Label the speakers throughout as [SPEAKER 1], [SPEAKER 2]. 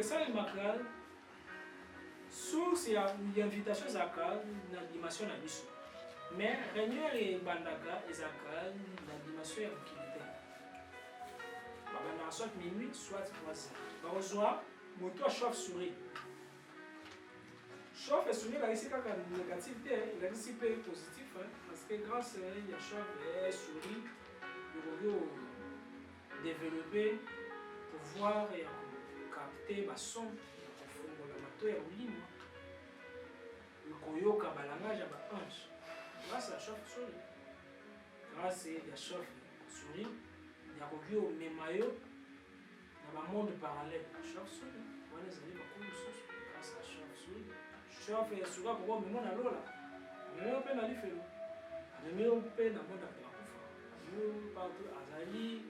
[SPEAKER 1] ça le macral source ya invitation zaka na dimension na biso mais réunion et bandaka ezaka na dimension ya utilité babana soit minuit soit 3h bazwa moto chauve-souris chauve-souris la ici kaka négativité il a ici positif parce que grâce à chauve-souris il développer pouvoir et capter ma son kufungola mato ya ulimo koyoka balangage ya baange grâce à chauve-souris grâce à chauve-souris yakoki omema yo na bamonde parallèle chauve-souris wana ezali bakulu lisusu grâce à chauve-souris chauve-souris akoko omema na lola amemi yo mpe na lifelo amemi yo mpe na monde apela kufa amemi yo partout azali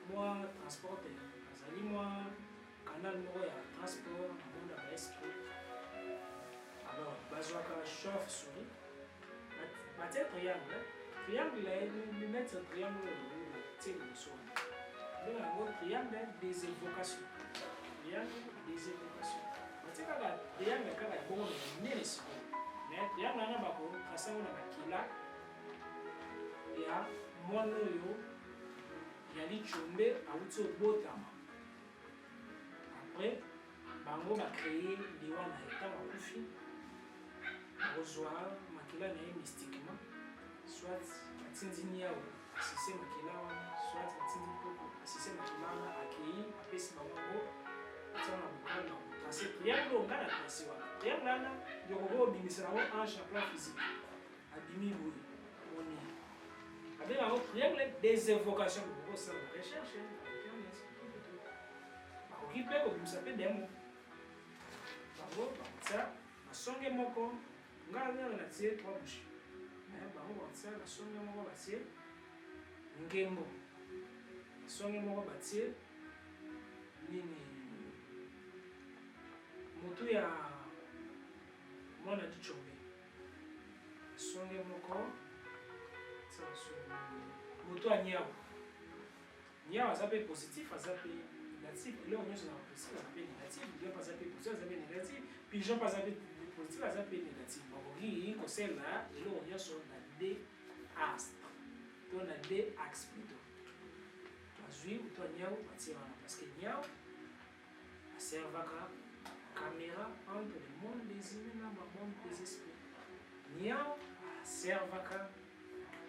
[SPEAKER 1] mwa transporter azali mwa canal moko ya transport na monde ya baesprit alors bazwaka chauve-souris batie triangle triangle lunette triangle tie liboso wana ndenge yango triangle des évocations triangle des évocations batie kaka triangle kaka ebongo na minene sikoyo mais triangle wana bakotrasango na bakila ya mwana oyo ya lichombe awuti obotama après bango bacreye liwa na etat bakufi bakozwa makila na ye mystiquement soit batindi niawe asise makila wana soit batindi poko asise makila wana akei apesi bango atiana bokala na kotrase triangle onga na trase wana triangle wana yokoko obimisa nango ange na plan physique abimi boye oni abenga yango triangle des évocations bokosala na recherche bakoki mpe kobimisa mpe demo bango bakotia basonge moko ngai natie 3 bouche mais bango bakotia basonge moko batie ngembo basonge moko batie nini motu ya mwana dichombe basonge moko motu ya niawo niawo aza mpe positif aza mpe négatif eloko nyonso na positif aza mpe négatif lion aza mpe positif aza mpe négatif pigeon aza mpe positif aza mpe négatif bakoki kosala eloko nyonso na d astre to na d axe plutôt bazwi moto ya niawo batie wana parce que niawo aservaka caméra entre le monde des humains na bamonde des esprits niawo aservaka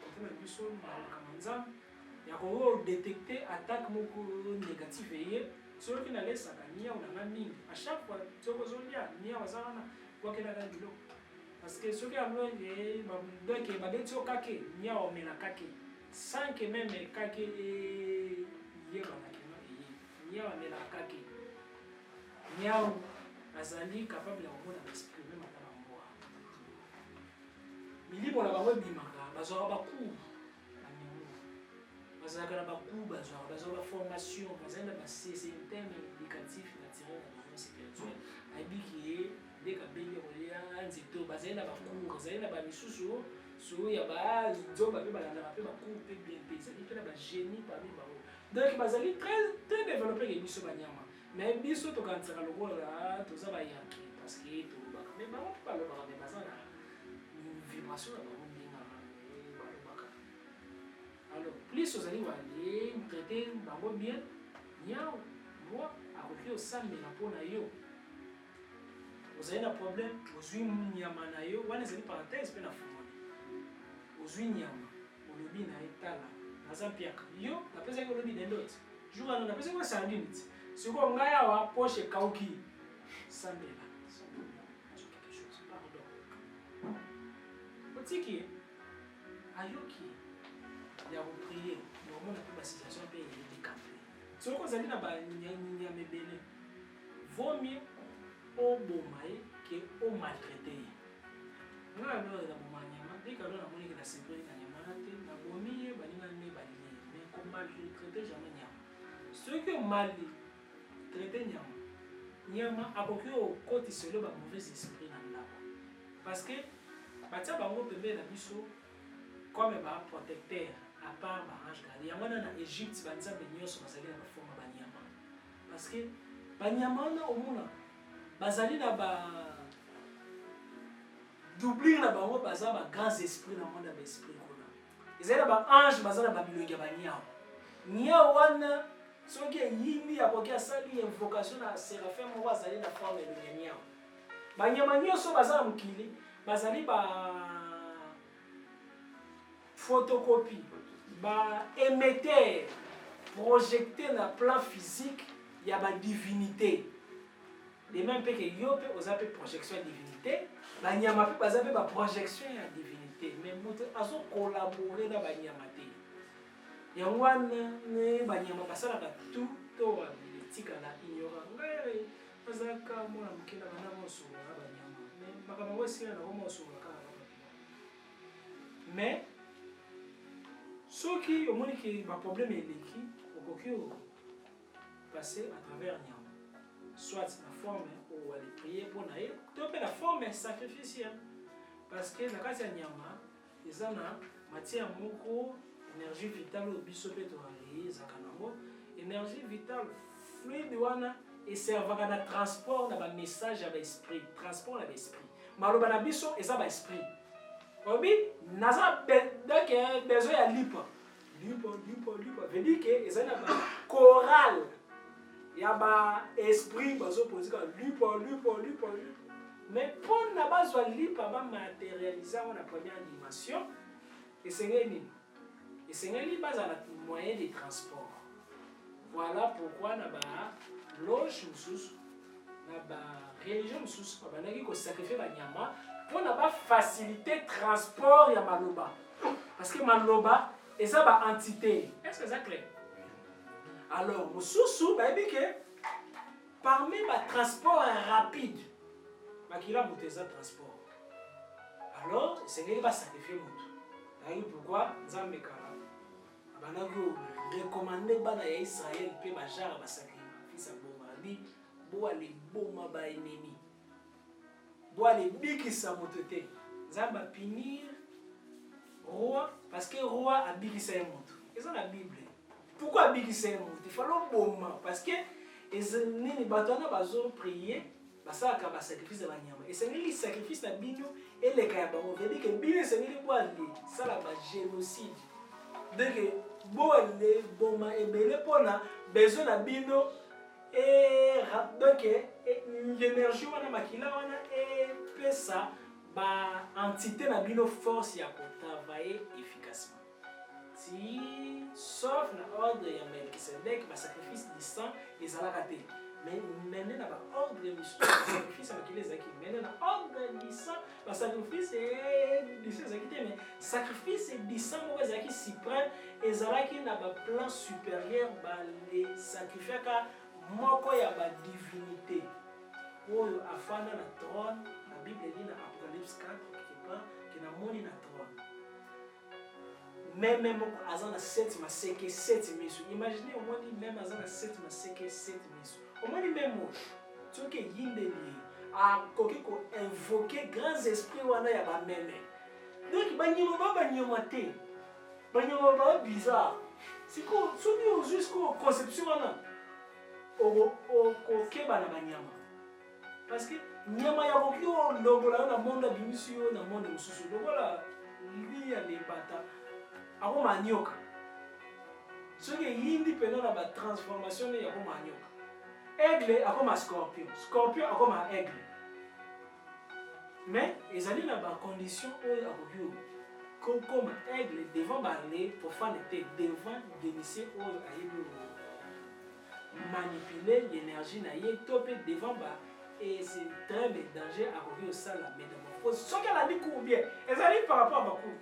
[SPEAKER 1] kote na biso na lokama nzambe ya kodétecte attaque moko négative eye soki nalesaka niawo nanga mingi à chaque fois soki ozolia niawo aza wana wakelaka biloko parce que soki amlonge donc babeti yo kake niawo omela kake sans que même kake eyebanaki no eye niawo amelaka kake niawo azali capable ya komona baexprime mata bamboa milimo na bango ebimaka bazwaka bacours bazalaka na bacours bazwaka baformation bazali na basystème éducatif naturel na bango spirituel ayebiki ye ndeka bengi kolia nzete bazali na bacours bazali na bamisusu so ya bazoba mpe balandaka mpe bacours mpe bien mpe ezali mpe na bagénie parmi bango donc bazali très développé ke biso banyama mais biso tokanisaka lokola toza bayaki parce que tolobaka mais bango mpe balobaka me baza na vibration na bango ndenge balobaka alors plus ozali wale traité bango bien niawo moi akoki osambela mpo na yo ozali na problème ozwi nyama na yo wana ezali parenthèse mpe na fungoli ozwi nyama olobi na ye tala naza mpiaka yo napesaki olobi dendoti jour wana napesaki wa sandine ti sikoyo ngai awa poche ekauki sambela quelque chose pardon otiki ayoki ya koprie naomona mpe basituation mpe edécampe soki ozali na banyama ebele vaut mieux oboma ye ke omaltraite ye ngai alors naboma nyama ndenge alors namoniki na sécurité na nyama na te nabomi ye balingani ne baline mais komaltraite jamais nyama soki omaltraite nyama akoki okotiselo bamauvais esprit na ndako parce que batia bango pembeni na biso comme baprotecteur à part baange garde yango wana na Égypte banzambe nyonso bazali na baforma banyama parce que banyama wana omona bazali na ba doublir na bango baza ba grands esprits na monde ya esprit kuna ezali na ba ange baza na ba bilongi ya banyao nyao wana soki eyini akoki asali invocation na séraphin moko azali na forme elongi ya nyao banyama nyonso baza na mokili bazali ba photocopie ba émetteur projecté na plan physique ya ba divinité de même pe que yo pe oza pe projection ya divinité banyama pe baza pe ba projection ya divinité mais moto azo collaborer na banyama te yango wana ne banyama basalaka tout to etikala ignora ngai azalaka mwana moke na bana mosunga na banyama mais makambo yango esila nango mosunga kaka na bapima mais soki omoni ke baproblème eleki okoki passer à travers nyama soit la forme ou aller prier pour naïe, tu peux la forme sacrificielle parce que la kati ya nyama eza na matière moko énergie vitale au bisope to ali zakanango énergie vitale fluide wana et servaka na transport na ba message ya ba esprit transport na ba esprit maloba na biso eza ba esprit obi naza donc besoin ya lipa veut dire que eza na ba chorale ya ba esprit bazo posika lipa mais pour na bazwa lipa ba matérialiser na première dimension esengeli baza na moyen de transport voilà pourquoi na ba loge mususu na ba religion mususu babandaki ko sacrifier ba nyama pour na ba faciliter transport ya maloba parce que maloba eza ba entité est-ce que ça clair? Alors, mususu bayebi ke parmi ba transport rapide bakila moto eza transport alors esengeli basacrifier moto nayebi pourquoi nzambe kala bandaki recommande bana ya Israël mpe bajara basacrifice boma abi boale boma ba ennemi boale bikisa moto te nzambe apinir roi parce que roi abikisa ye moto eza na Bible. Pourquoi abikisa ye moto il fallait boma parce que nini bato wana bazo prier basalaka basacrifice ya banyama esengeli sacrifice na bino eleka ya bango veut dire que bino esengeli boale sala bagénocide donc boale boma ebele mpona besoin na bino donc l'énergie wana makila wana epesa baentité na bino force ya kotravailler efficacement si sauf na ordre ya Melchisedec basacrifice du sang ezalaka te mais mene na baordre ya misusu basacrifice ya makila ezalaki mene na ordre du sang basacrifice du sang ezalaki te mais sacrifice du sang moko ezalaki suprême ezalaki na baplan supérieur bale sacrifiaka moko ya badivinité oyo afanda na trône na Bible dit na Apocalypse 4 quelque part que namoni na trône même moko aza na 7 maseke 7 miso imaginez omoni même aza na 7 maseke 7 miso omoni même moche soki eyindeli akoki ko invoquer grands esprits wana ya bameme donc banyama te banyama ba bizarre siko soki ozwi siko conception wana okokeba na banyama parce que nyama ya koki olongola yo na monde abimisi yo na monde mosusu lokola li ya lebata akoma nyoka soki eyindi mpena na batransformation ne akoma nyoka aigle akoma scorpion akoma aigle mais ezali na bacondition oyo akoki kokoma aigle devant bale profane te devant dénicie oyo ayebi manipuler l'énergie na ye to mpe devant ba et c'est très de danger akoki osala métamorphose soki alandi cours bien ezali par rapport à bacours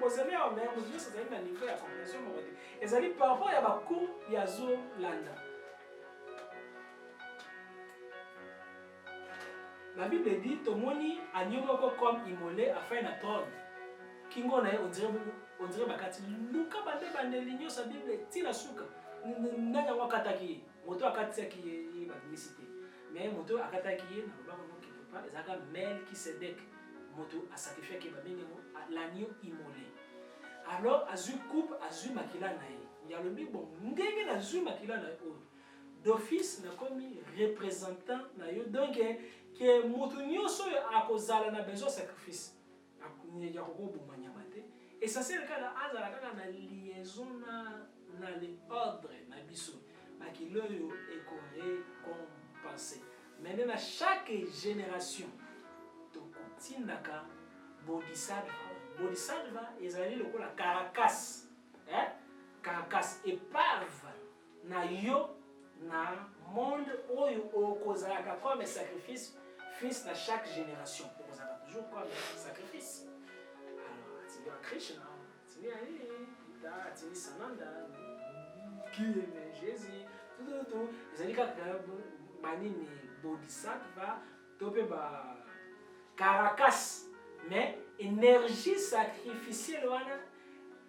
[SPEAKER 1] bozali awa mais moto nyonso ezali na niveau ya compréhension moko te ezali par rapport ya bacours ya zolanda la Bible dit tomoni agneau moko comme immolé afin na trône kingo na ye on dirait bakati luka bandeli nyonso ya Bible etina suka nani yango akataki ye moto akatisaki ye bamisité mais moto akataki ye na lobaka moko quelque part ezalaka Melchisedec moto asacrifiaki babengi l'agneau immolé alors azwi coupe azwi makila na ye yalobi bon ndenge nazwi makila na ye oyo d'office nakomi représentant na yo donc que mutu nyonso oyo akozala na besoin sacrifice ya kokoboma nyama te essentiel kaka azala kaka na liaison na le ordre na biso makilo oyo ekorécompense. Maintenant na chaque génération tokotindaka bodhisattva ezali lokola carcasse carcasse épave na yo na monde oyo okozalaka comme sacrifice fils na chaque génération okozalaka toujours comme sacrifice. Alors atili wa Krishna atili Ita atili Sananda qui aime Jésus tout ezali kaka banini bodhisattva tope ba carcasse mais énergie sacrificielle wana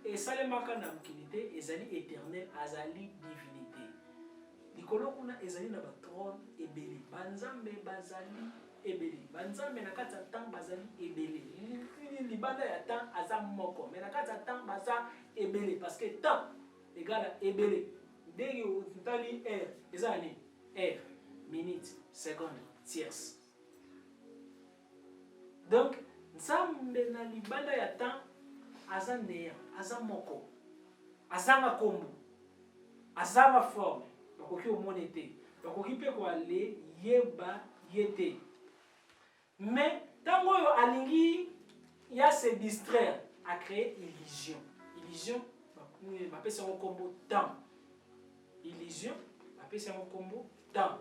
[SPEAKER 1] esalemaka na mokili te ezali éternel azali divinité likolo kuna ezali na batrone ebele banzambe bazali ebele banzambe na kati ya temps bazali ebele libanda ya temps aza moko mais na kati ya temps baza ebele parce que temps égale ebele ndenge otali heure eza nini heure minute seconde tierce donc nzambe na libanda ya temps aza néant aza moko azanga kombo azanga forme bakoki omona te bakoki mpe koale yeba ye te mais ntango oyo alingi ya se distraire acréer illusion bapesi yango kombo temps illusion bapesi yango kombo temps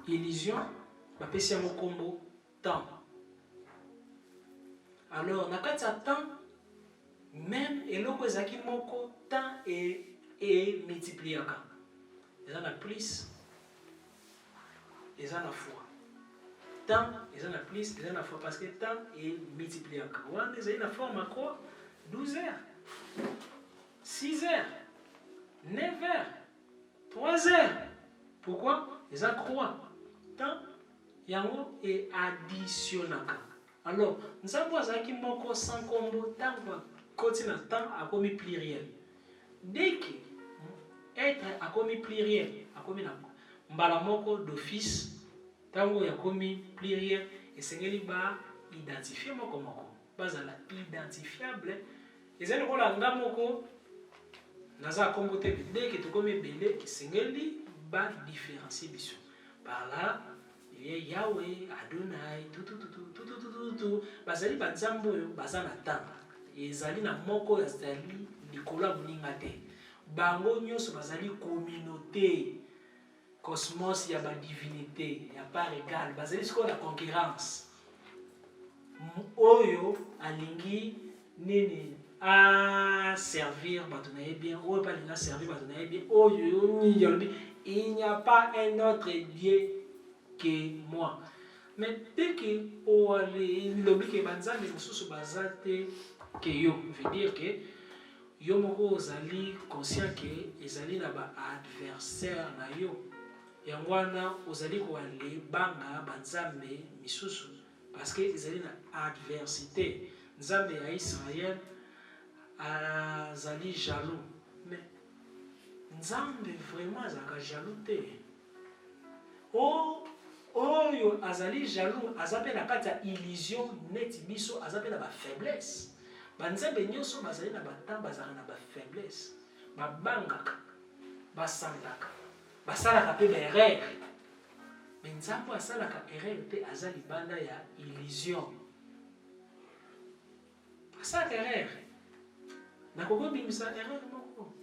[SPEAKER 1] illusion bapesi yango kombo temps. Alors na kati ya temps même eloko ezalaki moko temps e multipliaka eza na plus eza na fois temps eza na plus eza na fois parce que temps e multipliaka wana ezali na forme ya quoi 12 heures 6 heures 9 heures 3 heures pourquoi eza croix temps yango e additionnaka. Alors nzambe azalaki moko sans kombo ntango koti na temps akomi pluriel dès que être akomi pluriel akomi na mbala moko d'office ntango yakomi pluriel esengeli ba identifier moko moko bazala identifiable ezali lokola nga moko naza kombo te dès que tokomi ebele esengeli ba différencier biso par là Yahweh, Adonai, tout. Bazali banzambo oyo baza na temps. Ezali na moko yazali likolo muninga te. Bango nyonso bazali communauté cosmos ya ba divinité ya part égale. Bazali siko la concurrence. Oyo alingi nini a servir batunaye bien, oyo pas linga servir batunaye bien. Oyo il n'y a pas un autre Dieu que moi. Mais dès que l'oblige banzambe mosusu bazate que yo veut dire que yo moko ozali conscient que ezali na ba adversaire na yo yango wana ozali ko ale banga banzambe misusu parce que ezali na adversité nzambe ya Israël azali jaloux mais nzambe vraiment azaka jaloux te oyo azali jaloux azape na kati ya illusion neti biso azape na ba faiblesse banzambe nyonso bazali na batemps bazala na ba faiblesse babangaka basangaka basalaka mpe baerreur me nzambe asalaka erreur te aza libanda ya illusion asalaka erreur nakoki obimisa erreur moko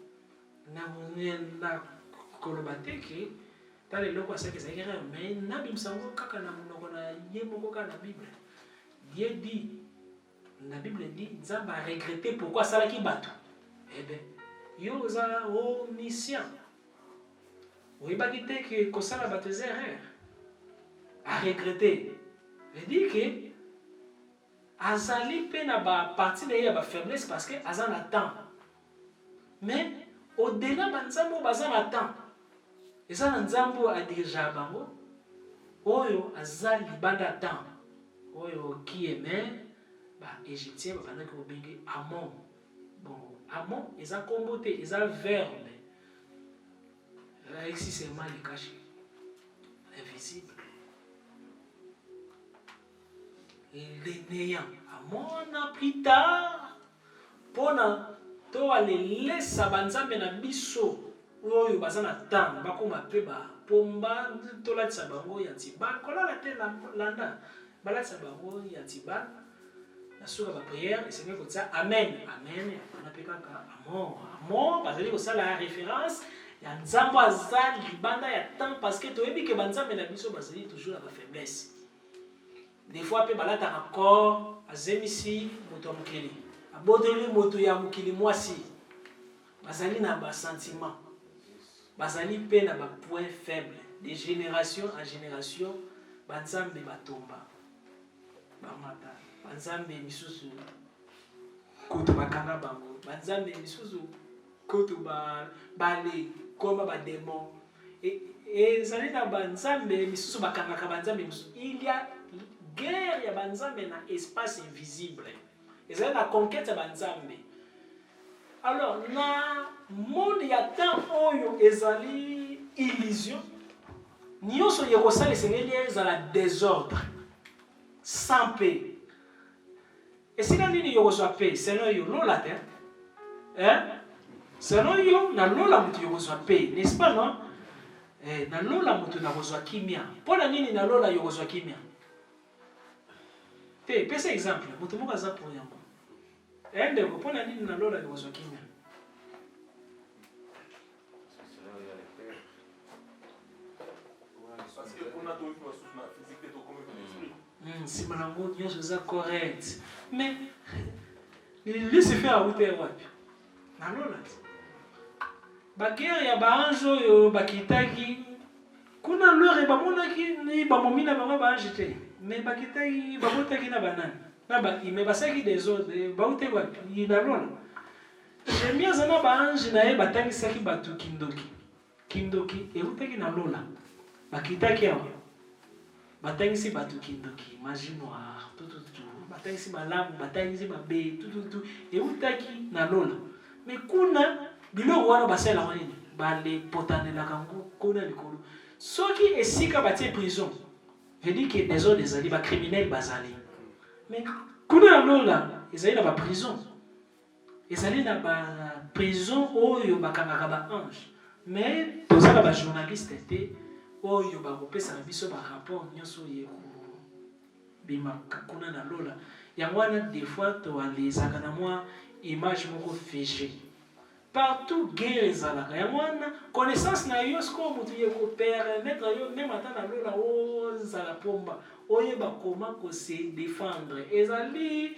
[SPEAKER 1] na koloba te ke tala eloko asaki ezalaki erreur mais nabimisa yango kaka na monoko na ye moko kaka na bible Dieu dit la Bible dit nzambe a regretté pourquoi asalaki bato eh bien yo oza omniscient oyebaki te ke kosala bato eza erreur a regretté veut dire que azali mpe na baparti na ye ya bafaiblesse parce que aza na temps mais au-delà banzambe oyo baza na temps eza na nzambe oyo adirigaka bango oyo aza libanda temps oyo qui aime Égyptien babandaki kobengi Amon. Bon, Amon eza kombo te, eza verbe. Là ici c'est mal caché, invisible. Les néants. Amon a plus tard. Pona to alele sabanzambe na biso. Oyo baza na temps bakoma pe ba pomba to la tsabango ya tiba kola la te landa bala tsabango ya tiba na suka ba prière et c'est que ça amen amen on appelle kaka amon bazali ko sala la référence ya nzambo aza libanda ya temps parce que to yebi ke banzambe na biso bazali toujours la faiblesse des fois pe bala ta corps azemisi moto mukeli abodeli moto ya mukeli mwasi bazali na ba sentiment bazali pe na ba point faible de génération en génération banzambe batomba bamata banzambe misusu koto bakanga bango banzambe misusu koto bale koma ba démon et zali na banzambe misusu bakanga banzambe misusu il y a guerre ya banzambe na espace invisible ezali na conquête ya banzambe. Alors, na monde ya temps oyo ezali illusion. Nyonso yekosala esengeli ezala désordre, sans paix. Esika nini yokozwa paix? Selon yo lola te. Selon yo na lola mutu yokozwa paix, n'est-ce pas non? Na lola mutu nakozwa kimia. Pona nini na lola yokozwa kimia? Te, pesa exemple, mutu moko aza pour yango. Ende kupona nini na lola yokozwa kimia?
[SPEAKER 2] Parce que on a trouvé que la physique est comme l'esprit.
[SPEAKER 1] Si manango nyonso eza correct. Mais laisse faire à hauteur wapi? Na lola. Baguerre ya baange oyo bakitaki kuna lore bamonaki ni bamomina bango baange te. Mais bakitaki babotaki na banani. Mais basaki des autres, baute wapi na lola. J'aime bien ça na baange na ye batangisaki batu kindoki. Kindoki eutaki na lola. Bakitaki awa. Batangisi batu kindoki, magie noire, tout. Batangisi malamu, batangisi mabe, tout. Eutaki na lola. Mais kuna biloko wana basala wanini? Bale potanela kango kuna likolo. Soki esika batie prison. Veut dire que des autres ezali ba criminels bazali. Mais kuna lola ezali na ba prison. Ezali na ba prison oyo bakangaka ba ange. Mais tozala ba journaliste te oyo bakopesa na biso ba rapport nyonso yeko bima kuna na lola. Yango wana des fois to alezaka na moi image moko figée. Partout guerre ezalaka. Yango wana connaissance na yo sko mutu yeko permettre yo même ata na lola o zala pomba oyeba comment ko se défendre. Ezali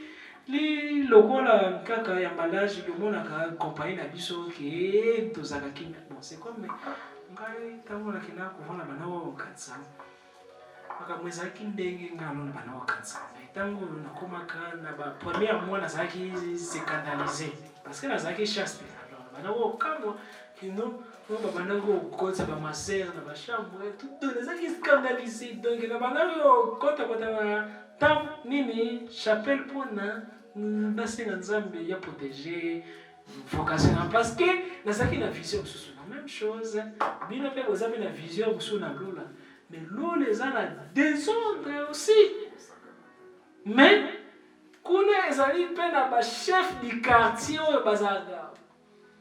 [SPEAKER 1] li lokola kaka ya emballage yomonaka compagnie na biso ke tozaka kimia. Bon c'est comme ngai tango na kina kuvana bana wa kansa. Aka mwezaki ndenge ngalo na bana wa kansa. Tango na komaka na ba premier mois na zaki scandalisé parce que na zaki chasse. Alors bana wa kamwa kino no bana go kotsa ba maser na ba chambre tout na zaki scandalisé donc na bana yo kota ba tam nini chapelle pona basenga nzambe ya protéger vocation parce que na zaki na vision sous la même chose bino pe vous avez la vision sous na lola mais lola eza na désordre aussi mais kuna ezali pe na ba chef du quartier oyo bazaka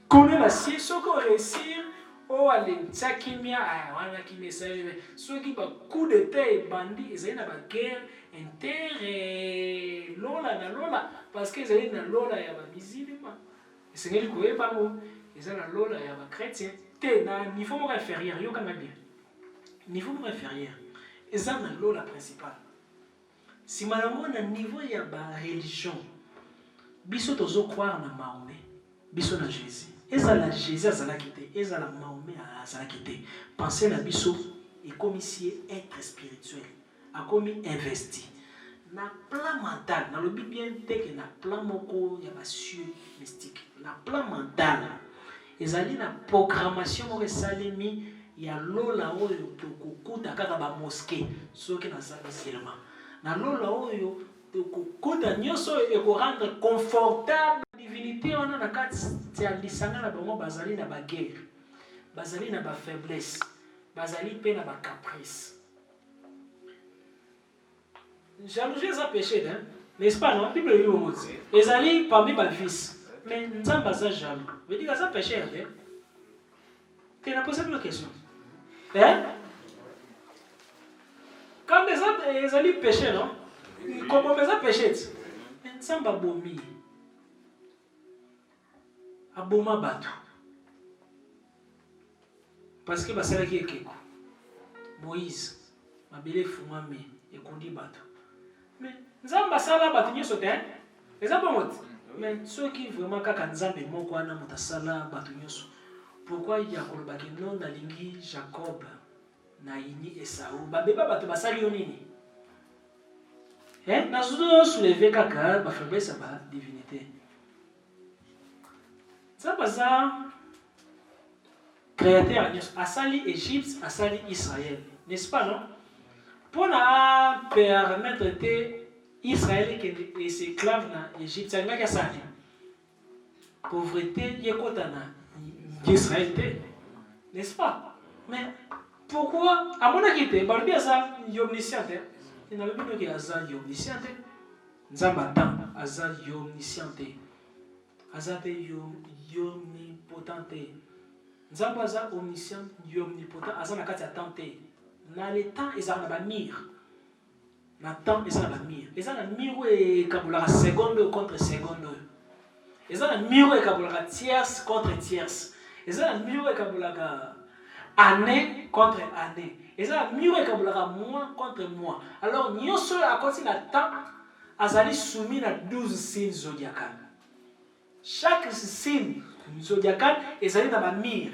[SPEAKER 1] kuna na si soko réussir o ale tsakimia wana kimesale soki ba coup d'état et bandit ezali na ba guerre inter lola na lola parce que ezali na lola ya ba musulman esengeli koyeba ngo ezali na lola ya ba chrétien te na niveau moko inférieur yo kanga bien niveau moko inférieur ezali na lola principal si malango na niveau ya ba religion biso tozo croire na Mahomet biso na Jésus ezala Jésus azalaki te ezala Mahomet azalaki te penser na biso ekomisie être spirituel akomi investi na plan mental na lobi bien te que na plan moko ya ba cieux mystique na plan mental ezali na programmation moko esalemi ya lola oyo tokokuta kaka ba mosquée soki na musulman na lola oyo kokuta nyonso ekorendre confortable divinité wana na kati ya lisanga na bango bazali na baguerre, bazali na bafaiblesse, bazali mpe na bacaprice. Jalousie eza péché, hein? N'est-ce pas, non? Bible est où? Ezali parmi ma vice. Mais Nzamba aza jaloux. Veut dire que ça péché, hein? Tu n'as posé plus de questions. Hein? Quand ezali péché, non? Comment ça péché? Mais Nzamba bomi. Aboma bato. Parce que basala ki ekeko. Moïse, mabele fumame ekondi bato. Mais Nzamba sala bato nyoso te, hein? Eza bon. Mais ceux qui vraiment kaka Nzambe moko wana mutasala bato nyoso. Pourquoi il y a kolobaki non na lingi Jacob na ini Esau? Babeba bato basali yo nini? Hein? Na zudo soulever kaka ba faiblesse ba divinité. Ça baza créateur asali Égypte, asali Israël. N'est-ce pas, non? Pour permettre que Israël qui est esclave dans l'Égypte, c'est un sali. Pauvreté, il y a quoi dans Israël, n'est-ce pas? Mais pourquoi? À mon avis, il y a omniscient. Il n'y a pas de hasard omniscient. Nzambatan, hasard omniscient. Hasard omnipotent. Nzambaza omniscient, omnipotent, hasard na kati attenté. Dans les temps, ils ont la mire. Dans le temps, ils ont la mire. Ils ont la mire et kabula seconde contre seconde. Ils ont la mire et kabula tierce contre tierce. Ils ont la mire et kabula année contre année. Ils ont la mire et kabula mois contre mois. Alors, nous sommes à côté de temps, azali soumis à 12 signes zodiacales. Chaque signe zodiacal est allé dans la mire.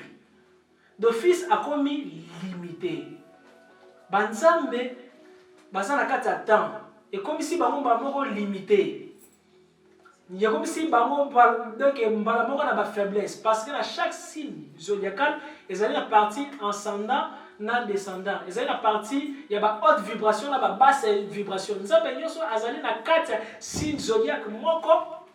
[SPEAKER 1] D'office a commis limité. Banzambe baza na kati ya temps et comme si bango moko limité. Il y a comme si bango donc mbala moko na ba faiblesse parce que à chaque signe zodiacal ils allaient la partie ascendant na descendant. Ils allaient la partie il y a ba haute vibration na ba basse vibration. Nzambe nyonso azali na kati ya signe zodiac moko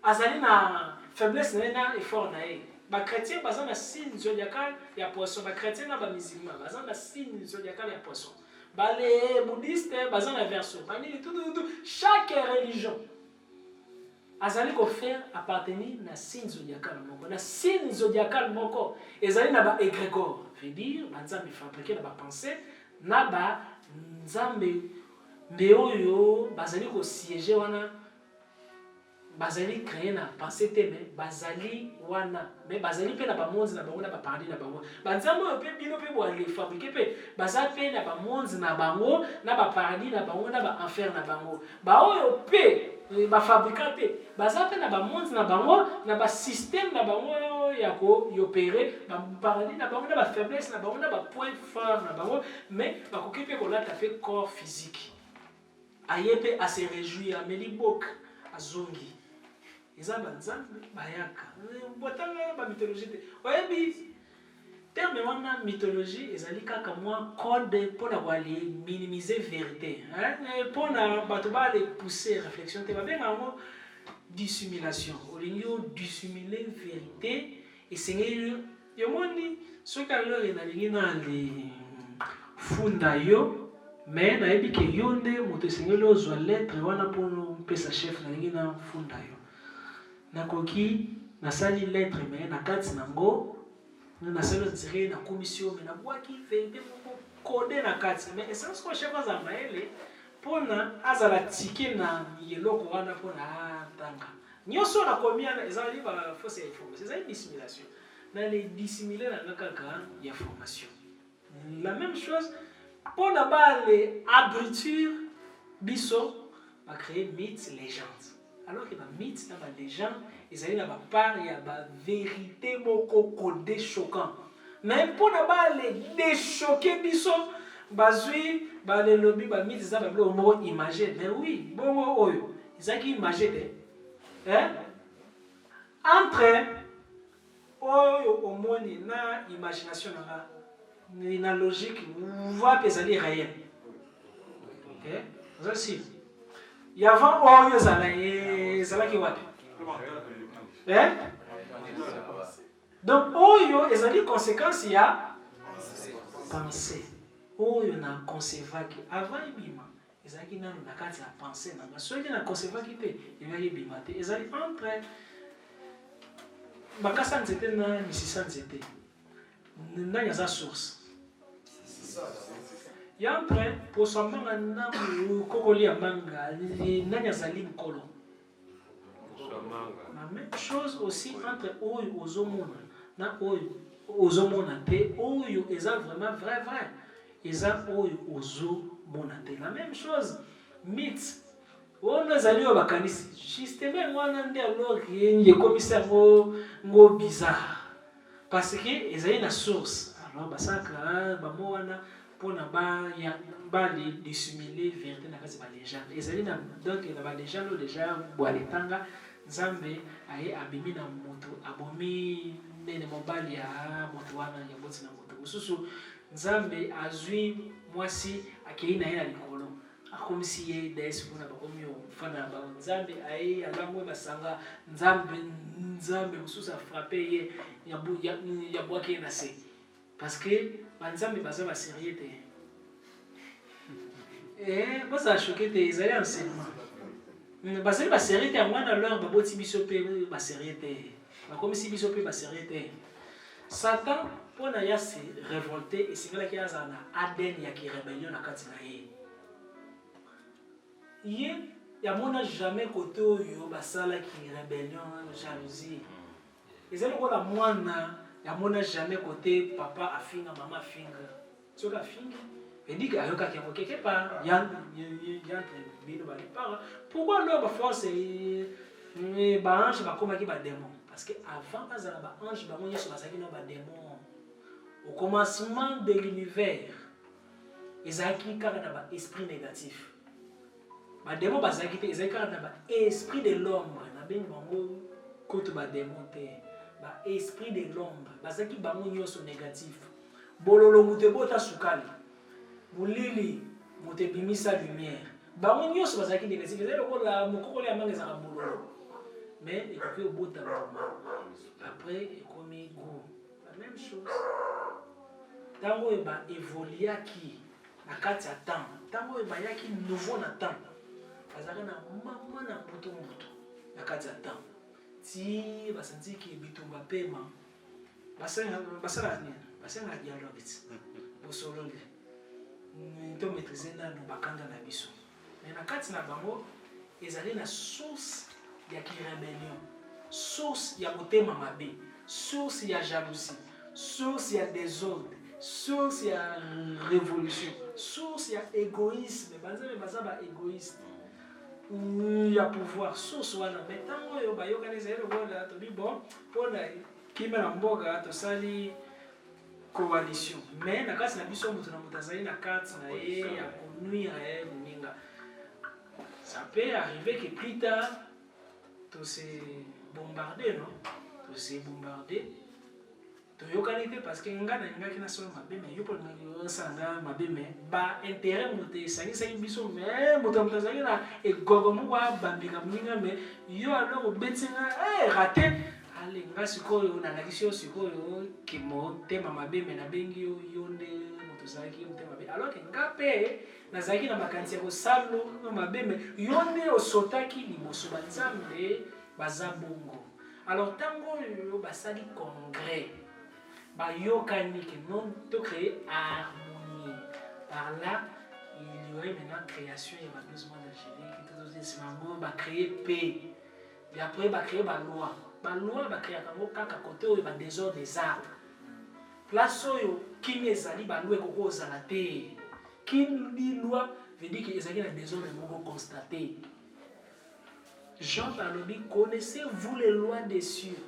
[SPEAKER 1] azali na faiblesse na effort na ye. Les chrétiens ont un signe zodiacal, il y a poisson. Les chrétiens ont un musulman, ils ont un signe zodiacal, il y a poisson. Les bouddhistes ont un verso. Chaque religion a fait appartenir à un signe zodiacal. Un signe zodiacal, ils ont un égrégore. Ça veut dire qu'ils ont fabriqué des pensées, ils ont siégé. Bazali créé na pensée mais bazali wana mais bazali pe na ba monde na bango na ba paradis na bango banzambo pe bino pe bo aller fabriquer pe bazali pe na ba monde na bango na ba paradis na bango na ba enfer na bango ba oyo pe ba fabricant pe bazali pe na ba monde na bango na ba système na bango ya ko opérer ba paradis na bango na ba faiblesse na bango na ba point fort na bango mais ba ko pe ko la fait corps physique ayepe à se réjouir ameli bok azongi. Ils ont des bayaka. Ils mythologie. Terme de mythologie, ils ont code pour minimiser la vérité. Pour les pousser réflexion, ils ont dissimulation. Ils ont dissimuler la vérité. Et c'est ce qui est dans les fondayo. Mais na ebi ke yonde moto sengeli ozwa lettre wana pour pesa chef na lingi na funda yo nakoki nasali lettre mais na kati nango na salo tiré na commission mais na bwaki vende moko code na kati mais essence ko chef za maele pona azala tike na yeloko wana pona tanga nyoso na komia na ezali ba fausse information ezali dissimulation na les dissimuler na kaka ya formation la même chose. Pour les abriture, biso va créer mythes, légendes. Alors que les mythes, les légendes, ils ont une part, il y a la vérité codée choquant. Mais pour les déchoquer, biso, bazui, les lobbies, les mythes, ils ont une imagé. Mais oui, bon, ils ont une imagé. Entre au moins, il y a une imagination. Une logique, vous voyez que c'est réel. Ok? Voici. y avant oyo ezalaki wapi donc oyo ezali conséquence ya pensée oyo na concevaki avant ebima ezalaki nano na kati ya pensée nanga soki na concevaki te ebaki ebima te ezali entre bakasa nzete na misisa nzete nani aza source ya entre poso ambanga na kokoli ya manga nani azali nkolo la même chose aussi entre oyo ozomona na oyo ozomona te oyo eza vraiment vrai eza oyo ozomona te la même chose mythe oyo ezali oyo bakanisi justement wana nde alors ekomisa ngo bizarre parce que ezali na source alors basaka bamo wana mpona badissimuler vérité na kati balégende ezali na donc na balégende oyo déjà bwaletanga nzambe aye abimi na moto abomi nene mobali ya moto wana ya boti na moto mosusu nzambe azwi mwasi akei na ye na likolo akomisi ye desi mpona bakomi ofanda na bango nzambe aye alangwe masanga nzambe mosusu afrape ye yabwaki ye na se parce que banzambe baza baserie te bazala choke te ezali enseignement bazali baserie te yango wana alors baboti biso mpe baserie te bakomisi biso mpe baserie te satan mpona ya se révolte esengelaki azala na ADN ya kirébellion na kati na ye ye yamona jamais kote oyo basalaki rébellion jalousie ezali lokola mwana yamona jamais côté papa afinga mama afinga soki afingi edike ayokaki yango quelque part yantre bino balipara pourquoi alors baforce baange bakomaki badémon parce que avant bazala baange bango nyonso bazalaki na badémon au commencement de l'univers ezalaki kaka na baesprit négatif badémon bazalaki te ezalaki kaka na baesprit de l'ombre nabengi bango kutu badémon te esprit de l'ombre bazaki bango nyonso négatif bololo moto ebota sukali bolili moto ebimisa lumière bango nyonso bazalaki négatif ezali lokola mokokoli ya manga ezalaka bololo mais ekoki obota mbuma après ekomi go la même chose ntango oyo baévoluaki na kati ya temps ntango oyo bayaki nouveau na temps bazalaka na mama na mbutu na kati ya temps ti basanziki bitumba pema basala nini basenga dialogue ti bosololi to maîtriser nano bakanda na biso mais na kati na bango ezali na source ya kirébellion source ya motema mabe source ya jalousie source ya désordre source ya révolution source ya égoïsme banzambe baza baégoïste ya pouvoir source wana mais ntango oyo bayokani ezali lokola tobi bon mpona kimia na mboka tosali coalition mais na kati na biso moto na moto azali na kati na ye ya konuire ye moninga ça peut arriver que plus tard tose bombarde non tose bombarde toyokani te parce que nga na ngaki na solo mabe mais yo mpona osanga mabe mais baintérêt moto esangisaki biso mais moto moto azalaki na egogo moko abambika moninga mais yo alors obetinga rate ale nga sikoyo nalakisi yo sikoyo kimotema mabe mais nabengi yo nde moto ozalaki motema mabe alors ke nga mpe nazalaki na makanisi ya kosalo mabe mais yo nde osotaki liboso banzambe baza bongo alors ntango oyo basali congrès bayokani que non to créer harmonie par là il y aurait maintenant création et besoin d'angélique tout ça c'est va créer paix et après va créer ba loi va créer kango kaka côté oyo ba désordre des arbres place oyo kimi ezali ba loi koko ozala te kimi loi veut dire que ezali na désordre moko constaté Jean alobi connaissez-vous les lois des cieux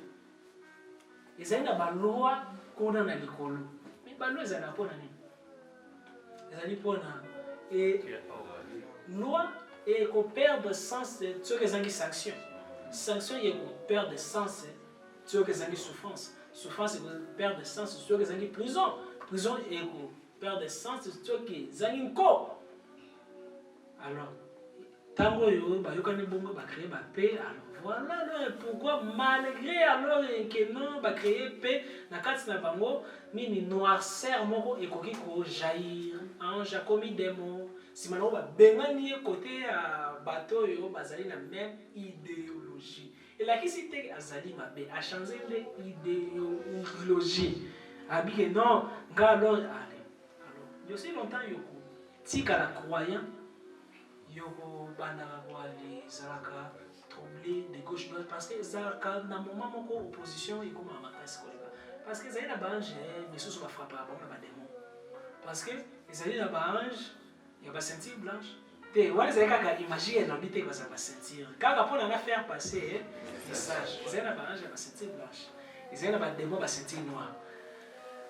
[SPEAKER 1] ezali na ba loi kuna na likolo mais balo ezali mpona nini ezali mpona loi ekoperdre sens soki ezangi sanction ekoperdre sens soki ezangi souffrance ekoperdre sens soki ezangi prison ekoperdre sens soki ezangi nko alors tango yo bayokani bongo ba créer ba paix. Alors voilà alors pourquoi malgré alors que non ba créer paix na kati na bango nini noirceur moko ekoki ko jaillir ange akomi démon si maintenant ba bengani côté à bateau yo bazali na même idéologie et la qui cité azali mabe a changé l'idéologie abi que non nga alors allez alors yo si longtemps yoko tika la croyant yoko bana wali zalaka troublé de gauche droite parce que zalaka na moment moko opposition et comme amatasi koleka parce que zali na bange mais sous ba frappa ba ba démon parce que zali na bange ya ba ceinture blanche te wale zali kaka imagine na bité ko za ba ceinture kaka pour na faire passer message zali na bange ya ba ceinture blanche zali na ba démon ba ceinture noire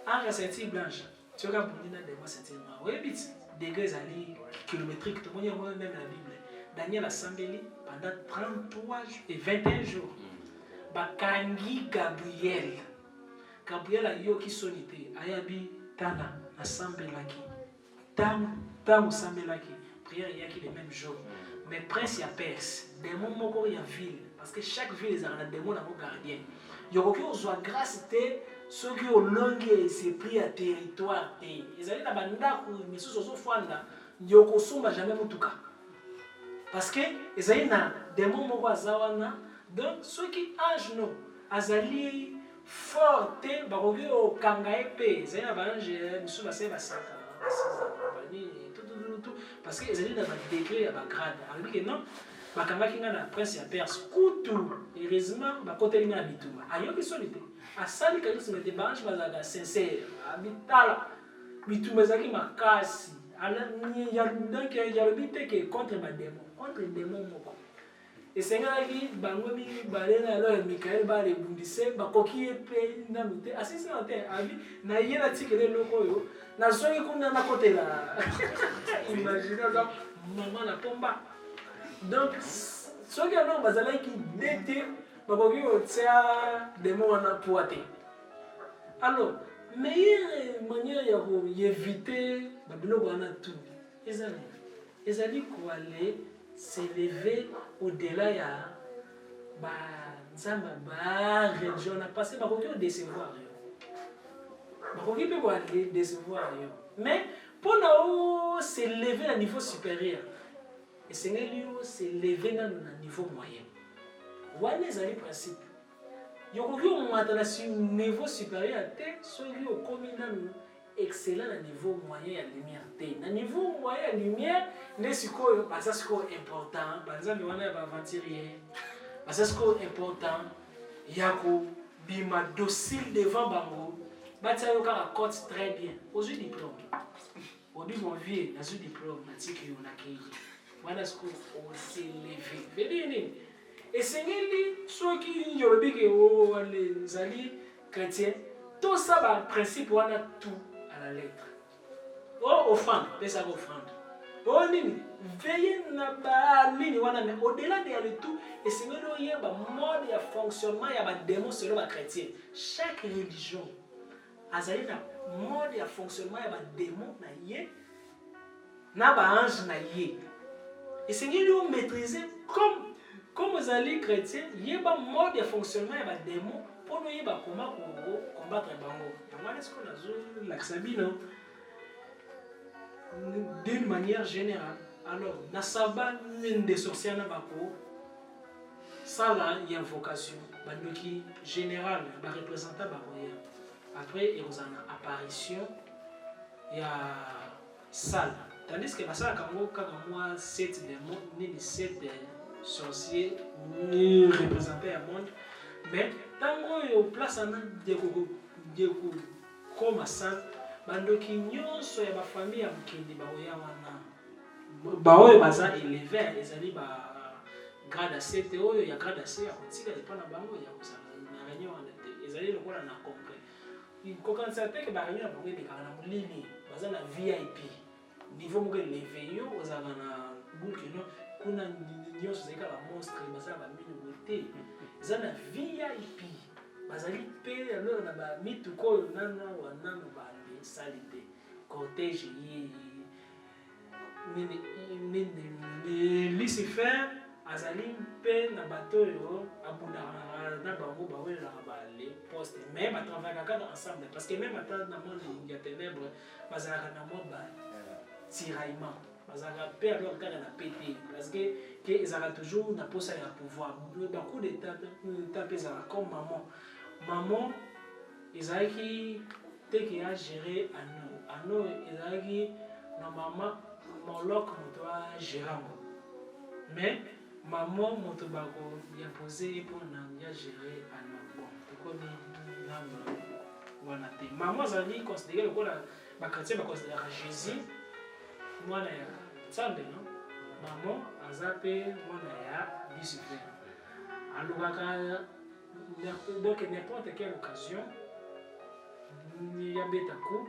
[SPEAKER 1] ange ceinture blanche tu vas pour na démon ceinture noire oui bit degrés ali kilométriques tout le monde même la Bible Daniel a sambeli pendant 33 et 21 jours bakangi Gabriel a yoki sonité ayabi tana asambelaki tam sambelaki prière yaki les mêmes jours mais prince ya Perse démon moko ya ville parce que chaque ville a un démon na gardien yokoki ozwa grâce te soki olongi c'est pris à territoire te ezali na bandako misusu ozofanda yokosomba jamais mutuka parce que ezali na démon moko aza wana donc soki ange no azali fort te bakoki okanga ye mpe ezali na baange misusu basali basaka tout parce que ezali na badegré ya bagrade alobi ke non bakangaki nga na prince ya Perse kutu heureusement bakoteli nga na bitumba ayoki soni te asali charisme te baange bazalaka sincère abitala bitumba ezalaki makasi donc yalobi te ke contre démon moko esengelaki bango mibale na alors Mikael balebundise bakoki ye mpe nanu te asisi na te abi na ye natikele eloko oyo nazongi kuna nakotela imagine aza mama na pomba donc soki alors bazalaki de te bakoki kotia démon wana poa te alors meilleure manière ya koéviter babiloko wana tu ezali koale s'élever au-delà ya banzamba religion na parce que bakoki odecevoir yo bakoki mpe kodecevoir yo mais mpona s'élever na niveau supérieur esengeli yo s'élever nano na niveau moyen wana ezali principe yokoki omata na niveau supérieur te soki okomi nano excellent na niveau moyen ya lumière te na niveau moyen ya lumière nde sikoyo baza sikoyo important banzambe wana ya baaventurier baza sikoyo important ya kobima docile devant bango batia yo kaka cote très bien ozwi diplôme obi mon vieux nazwi diplôme natiki yo nakei wana sikoyo oseleve vedi nini esengeli soki yolobi ke ezali chrétien tosa baprincipe wana tout à la lettre. Oh, offrande, pesa offrande. Oh, nini, veillez na ba nini wana mais au-delà de tout, et c'est même il y a mode de fonctionnement, il y a des démons selon les chrétiens. Chaque religion a un mode de fonctionnement, il y a des démons na yé, na ba ange na yé. Et c'est nous maîtriser comme vous allez chrétiens, il y a un mode de fonctionnement, il y a des démons. Pour nous, il y a comment combattre les bango. Est-ce qu'on a l'axabino d'une manière générale. Alors, na saban des sorciers na bako, ça là, il y a invocation. Bandoki général, ba représentant baroya. Après, il y a une apparition, il y a salle. Tandis que la salle, quand moi, 7 démons, ni 7 sorciers, ni représentés à monde. Mais tango yo place ana deko comme ça bandoki nyonso ya ba famille ya mukindi baoya wana baoyo baza élevé ezali ba grade 7 oyo ya grade C ya kotika epana bango ya kozala na réunion wana te ezali lokola na concret kokanisa te ke ba réunion bango ebekaka na molili baza na VIP niveau moko élevé yo ozala na boucle kuna nyonso ezali kaka monstre baza ba minu te eza na VIP bazali mpe alors na bamituka oyo nano wana bamesali te cortège ye Lucifer azali mpe na bato oyo abundaka na bango bawelelaka bale poste mais batravaillaka kaka ensemble parce que même ata na monde ya ténèbre bazalaka na mwa batiraillement bazalaka mpe alors kaka na pete parce que ezalaka toujours na posa ya pouvoir bacoup d'état mpe ezalaka comme maman ezalaki teke ya gérer ano ezalaki na mama Moloch moto agérer yango mais maman moto bako ya posé mpona ya gérer ana bon tokomi nano wana te maman azali considéré lokola bachrétien baconsidéraka Jésus mwana ya nzambe no maman aza mpe mwana ya Lucifer alukaka donc n'importe quelle occasion ya beta coup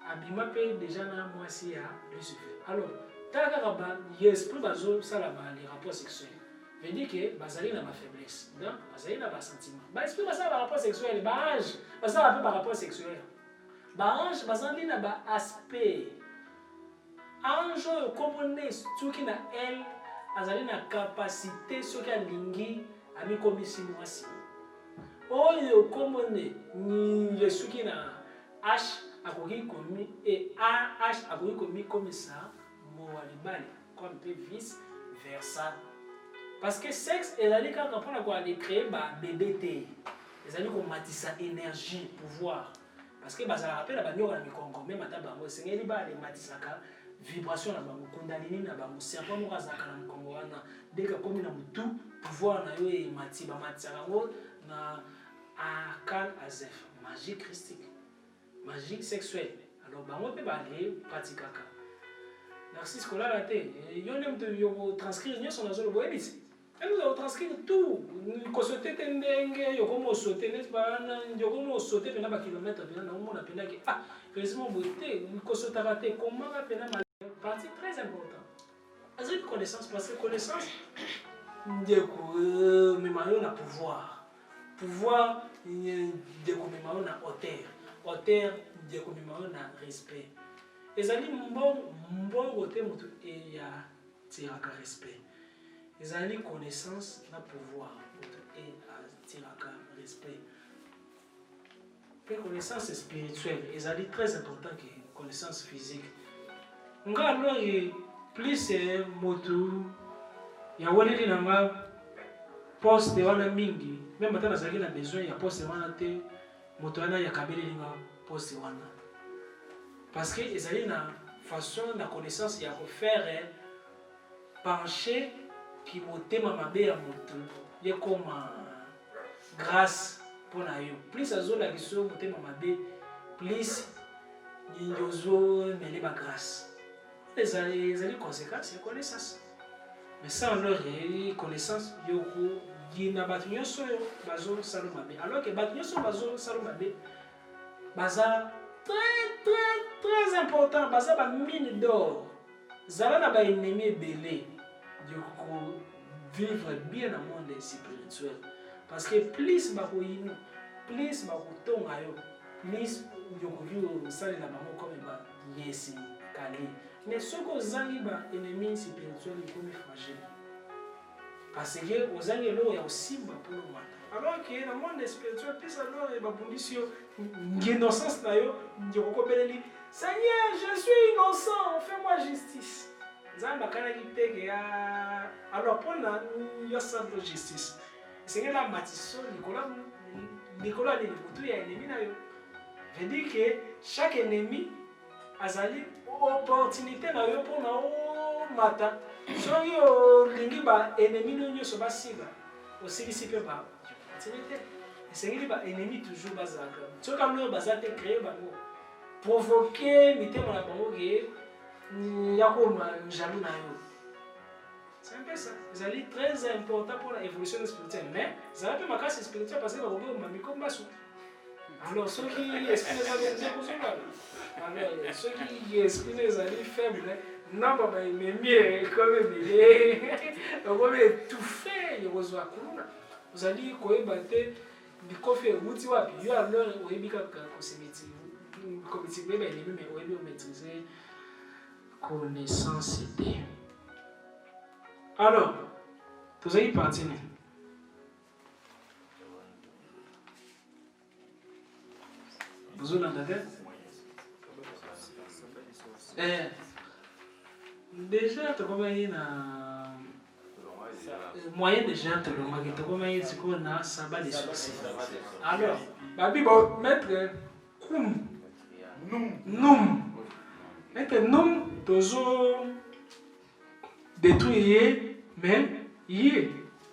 [SPEAKER 1] abima mpe déjà na mwasi ya Lucifer alors tala kaka ba esprit bazosala les rapports sexuels veut dire que bazali na bafaiblesse donc bazali na basentiment baesprit basala barapports sexuels baange basala mpe barapports sexuels baange bazali na baaspect ange oyo komone soki na elle azali na capacité soki alingi amikomisi mwasi oyo komone ni soki na h akoki komi ah akoki komikomisa moalibali comme peut vice versa parce que sexe ezali kaka mpona koali créer babébé te ezali komatisa énergie pouvoir parce que bazalaka mpe na banyoka na mikongo meme ata bango esengeli balematisaka vibration na bango kundalini na bango serpent moko azalaka na mikongo wana deka komi na motu pouvoir na yo emati bamatisaka yango na akan azef magie christique magie sexuelle alors bango mpe bale pratikaka narcisse kolala te yo nde moto yokotranscrire nyonso nazoloba oyebisi eluza kotranscrire tout kosote te ndenge yokomi osote neti bana yokomi osote mpena bakilometre mpena naomona mpendaki heureusement boye te kosotaka te komaka mpena partie très important azali connaissance parce que connaissance ndeko mema yo na pouvoir ndeko mema yo na hauteur ndeko mema yo na respect ezali mbongo te moto eya tiraka respect ezali connaissance na pouvoir moto etiraka respect mpe connaissance spirituelle ezali très important que connaissance physique nga alors plus moto ya waleli na nga poste wana mingi même ata nazalaki na besoin ya poste wana te moto wana yakabeleli nga poste wana parce que ezali na façon na connaissance ya kofaire pencher ki motema mabe ya moto ye koma grâce mpona yo plus azolakisa yo motema mabe plus ozomele bagrâce ezali conséquence ya connaissance mais sans leur connaissance yokogina bato nyonso oyo bazosala mabe alors que bato nyonso bazosala mabe baza très important baza bamine d'or zala na baennemi ebele vivre bien na monde spirituel parce que plus bakoyino plus bakotonga yo plus yokovivre osalela bango comme bayesi kali mais soki ozangi baennemi spirituel ekomi fragile parce que ozangi eloko ya kosimba mpona mata alors que na monde spirituel plus alors babundisi yo innocence na yo ndikokobeleli Seigneur, je suis innocent, fais-moi justice. Nzambe akanaki teke ya alors mpona yo simple justice esengeli amatiso likolo ya motu ya ennemi na yo veut dire que chaque ennemi azali opportunité na yo mpona omata soki olingi baennemi no nyonso basila osilisi mpe baopportunité esengeli baennemi toujours bazalaka soki amloyo baza te créer bango provoquer mitema na bango ke ya koma jaloux na yo. C'est un peu ça. C'est très important pour l'évolution spirituelle. Mais ça va ma casse spirituelle parce que va regarder ma micro-basso. Alors ceux qui expriment les alors ceux qui expriment les alliés faibles, non pas mais mieux comme bébé, comme étouffé, il reçoit quoi. Vous allez quoi battre du coffre outil wa puis alors oyebi ka ko se métier comme si bébé les mais oyebi maîtriser connaissance était. Alors, vous avez parti. Vous avez entendu? Déjà, tu commences à moyen de gens, tu commences à sabat des soucis. Alors, Babi, bon, mettre Noum. Mettre Noum, toujours détruire, mais yé.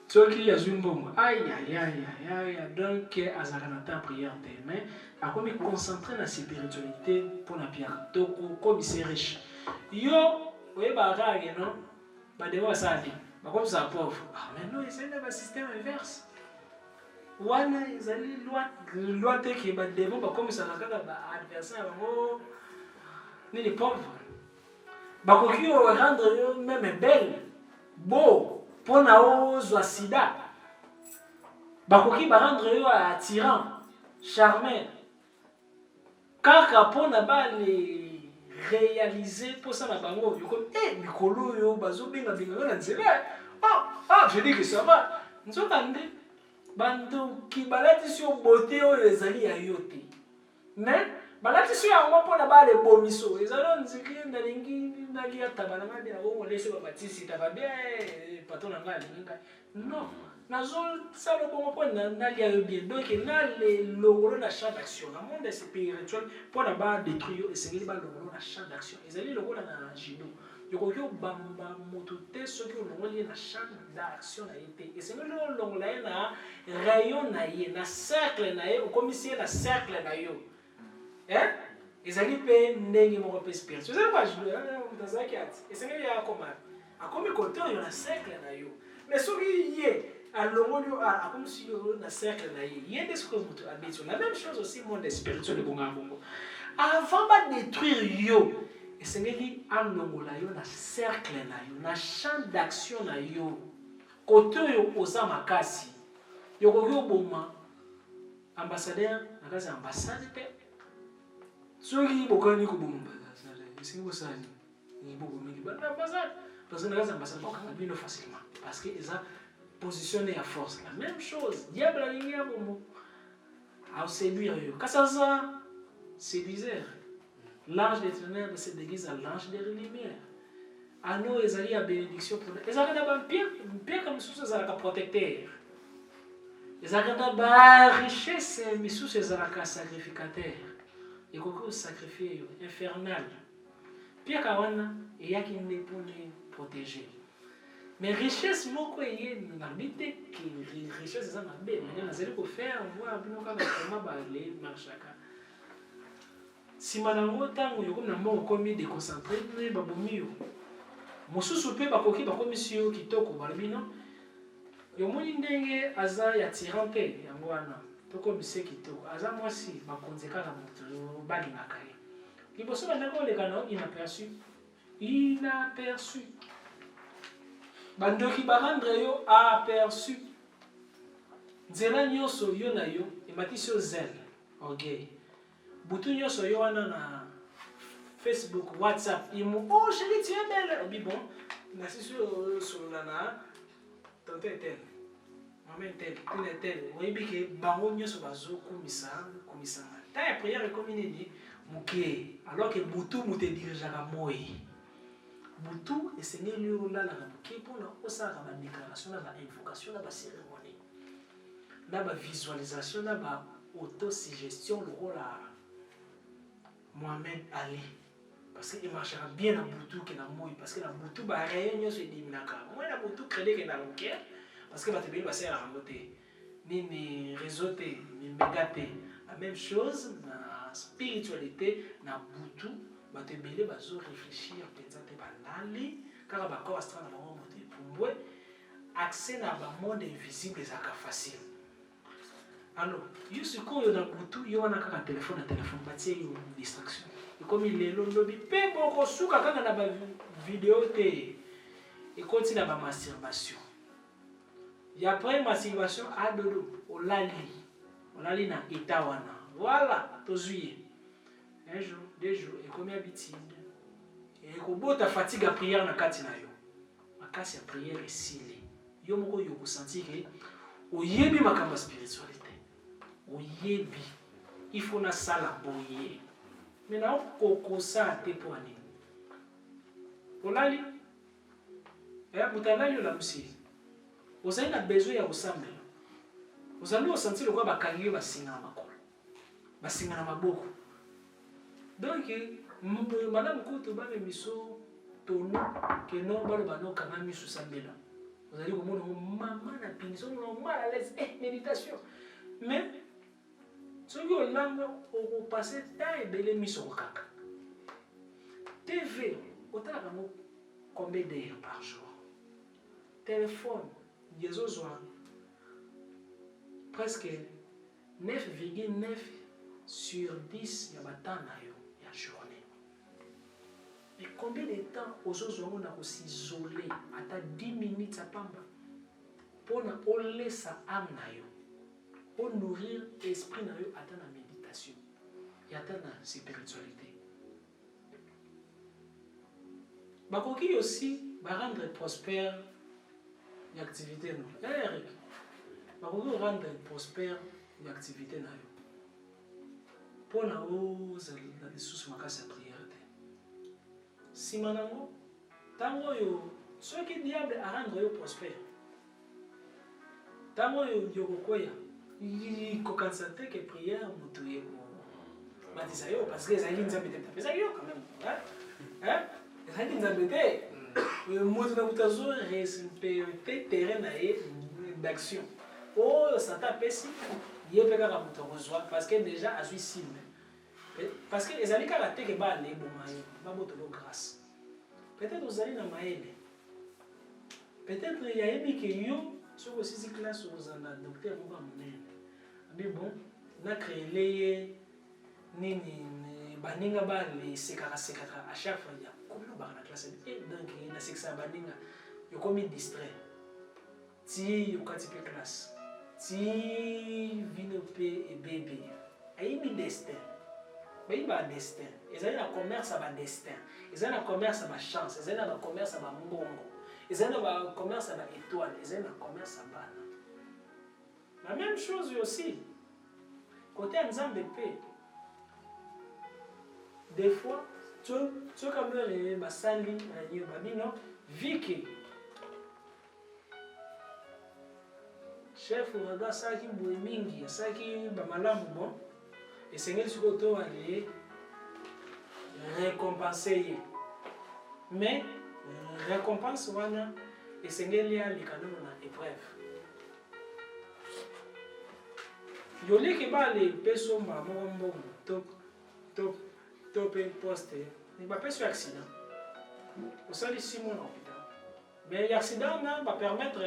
[SPEAKER 1] Tu vois qu'il y a une bombe. Aïe. Donc, à Zaranata, prière, mais à comme il concentre la spiritualité pour la pierre. Donc, comme il s'est riche. Yo, oui, bah, non? Bah, devant ça, comme ça, pauvre. Ah, mais non, c'est un système inverse. Wana, ils allaient loi qui est devant, comme ça, adversaire, ni les pauvres. Bah, qui rendre même belle, beau. Pour na sida bakoki barendre yo attirant charmant kaka pona ba le réaliser pour ça na bango yo comme mikolo yo bazo benga na nzela je dis que ça va nzokande bantu ki balati sur beauté oyo ezali ya yo te mais balati sur yango pona ba le bomiso ezalo nziki ndalingi ndali atabana ngadi abo lese babatisi tababe patron nga linga non nazo salo bongo pona ndali ya bien donc na le logolo na champ d'action na monde spirituel pona ba détruire esengeli ba logolo na champ d'action ezali logolo na judo yokoki obamba moto te soki olongoli na champ d'action na ye te esengeli olongola ye na rayon na ye na cercle na ye okomisi ye na cercle na yo ezali mpe ndenge moko mpe spirituel ezali kwa judo mutazaki ati esengeli ya komana akomi kote oyo na cercle na yo mais soki ye alongoli akomisi yo na cercle na ye ye nde soki moto abeti la même chose aussi monde spirituel ebonga bongo avant badétruire yo esengeli alongola yo na cercle na yo na champ d'action na yo kote oyo oza makasi yokoki oboma ambassadeur na kasi ya ambassade te soki bokani koboma ambassade esengi bosani bokomingi bana ambassade parce que na kasi ambassade bakanga bino facilement parce que eza positionné à force la même chose diable alingi ya bomo aoséduire yo kasi aza séduiseur. L'ange des ténèbres se déguise à l'ange des lumières. Ano ezali ya bénédiction pour nous. Ezali na ba bien comme sous ezalaka protecteur. Ezali na ba richesse misusu ezalaka sacrificateur. Ekoki sacrifier yo infernal. Pia kawana eyaki nde pour nous protéger. Mais richesse moko eye na bite ki richesse eza na be mais nazali ko faire voir bino kaka comment ba le marchaka. Si manango tango yo na moko komi déconcentré ne babomi yo mosusu pe bakoki bakomi sio kitoko balbino yo moni ndenge aza ya tirante yango wana toko mise kitoko aza mwasi bakonzeka na moto balingaka ye liboso bandako leka na inaperçu bandoki barendre yo aperçu nzela nyonso yo na yo ematisi yo zèle orgueil butu nyonso yo wana na Facebook, WhatsApp, imo oh chérie tu es belle obi bon na sisi solola na tonto etel maman etel oyebi ke bango nyonso bazokumisa ta ya prière ekomi nini moke alors que butu moto edirigeaka moi butu esengeli olalaka moke mpona osalaka badéclaration na bainvocation na bacérémonie na bavisualisation na baauto-suggestion lokola Mohamed Ali. Parce qu'il marchera bien dans Boutou que dans Moui. Parce que dans Boutou, il y a rien qui se dit. Moi, dans Boutou, je crée que dans le cœur. Parce que je vais faire la remontée. Ni réseau, ni méga. La même chose, dans la spiritualité, dans Boutou, je vais réfléchir à l'année. Car je vais faire la remontée. Pour moi, accès dans le monde invisible est facile. Alors, yo siko yo na butu yo wana kaka téléphone batie yo distraction. Et comme il est lobi pe boko suka kaka na ba vidéo te. Et continue na ba masturbation. Et après masturbation adodo olali na état wana. Voilà, tozuye. Un jour, deux jours et comme habitude. ekobota fatigue ya prière na kati na yo makasi ya prière esili yo moko yo kosentir ke oyebi makambo ya spiritualité oyebi il faut na sala boye mais na okokosa te po ani olali butalali olamusi ozali na besoin ya kosambela ozali osentir lokwa bakangi yo basinga na makolo basinga na maboko donc madame kutu bale miso tono ke no balo banoka na miso sambela ozali komona mama na pinso normal à l'aise méditation mais soki olanga okopase temps ebele miso kokaka TV otalaka ngo combien d'heures par jour téléphone ezozwa presque 9,9 sur 10 ya battemps na yo ya journée. Mais combien de temps ozozwa ngo na kosisoler ata 10 minutes à pamba pona olesa âme na yo pour nourrir l'esprit na yo ata na méditation et ata na spiritualité. Bakoki aussi rendre prospère l'activité non. Eric, bakoki rendre prospère l'activité na yo. Pour na ozali na lisusu makasi ya prière te. Sima nango tango yo soki diable a rendre yo prospère. Tango yo yokokoya kokanisa te ke prière moto ye ko batisa yo parce que ezali nzambe te tapesa yo quand même ezali nzambe te moto na moto azo respecte terrain na ye d'action oyo satan apesi ye mpe kaka moto akozwa parce que déjà azwi cible parce que ezali kaka te ke baaleboma yo babotolo grâce peut-être ozali na mayele peut-être yayebi ke yo soki osisi classe ozala docteur moko ya monene mais bon na créele ye nini baninga balesekaka à chaque fois ya komi obaka na classe et donc nasekisa baninga yokomi distrait ti yokati mpe classe ti vino mpe ebebe ayebi destin bayebi badestin ezali na commerce ya badestin ezali na commerce ya bachance ezali na bacommerce ya bambongo ezali na bacommerce ya baétoile ezali na commerce ya bana. La même chose aussi, côté Nzambe P. Des fois, tu comme le basali na babino viki. Chef oraga saki boemingi, saki bamalamu bon. Et Seigneur suko to aller récompenser. Mais récompense wana et Seigneur li a les canons na épreuve. Yoli ke ba le peso mamo mbongo top poste ni ba peso accident au sali 6 mois en hôpital mais l'accident na va permettre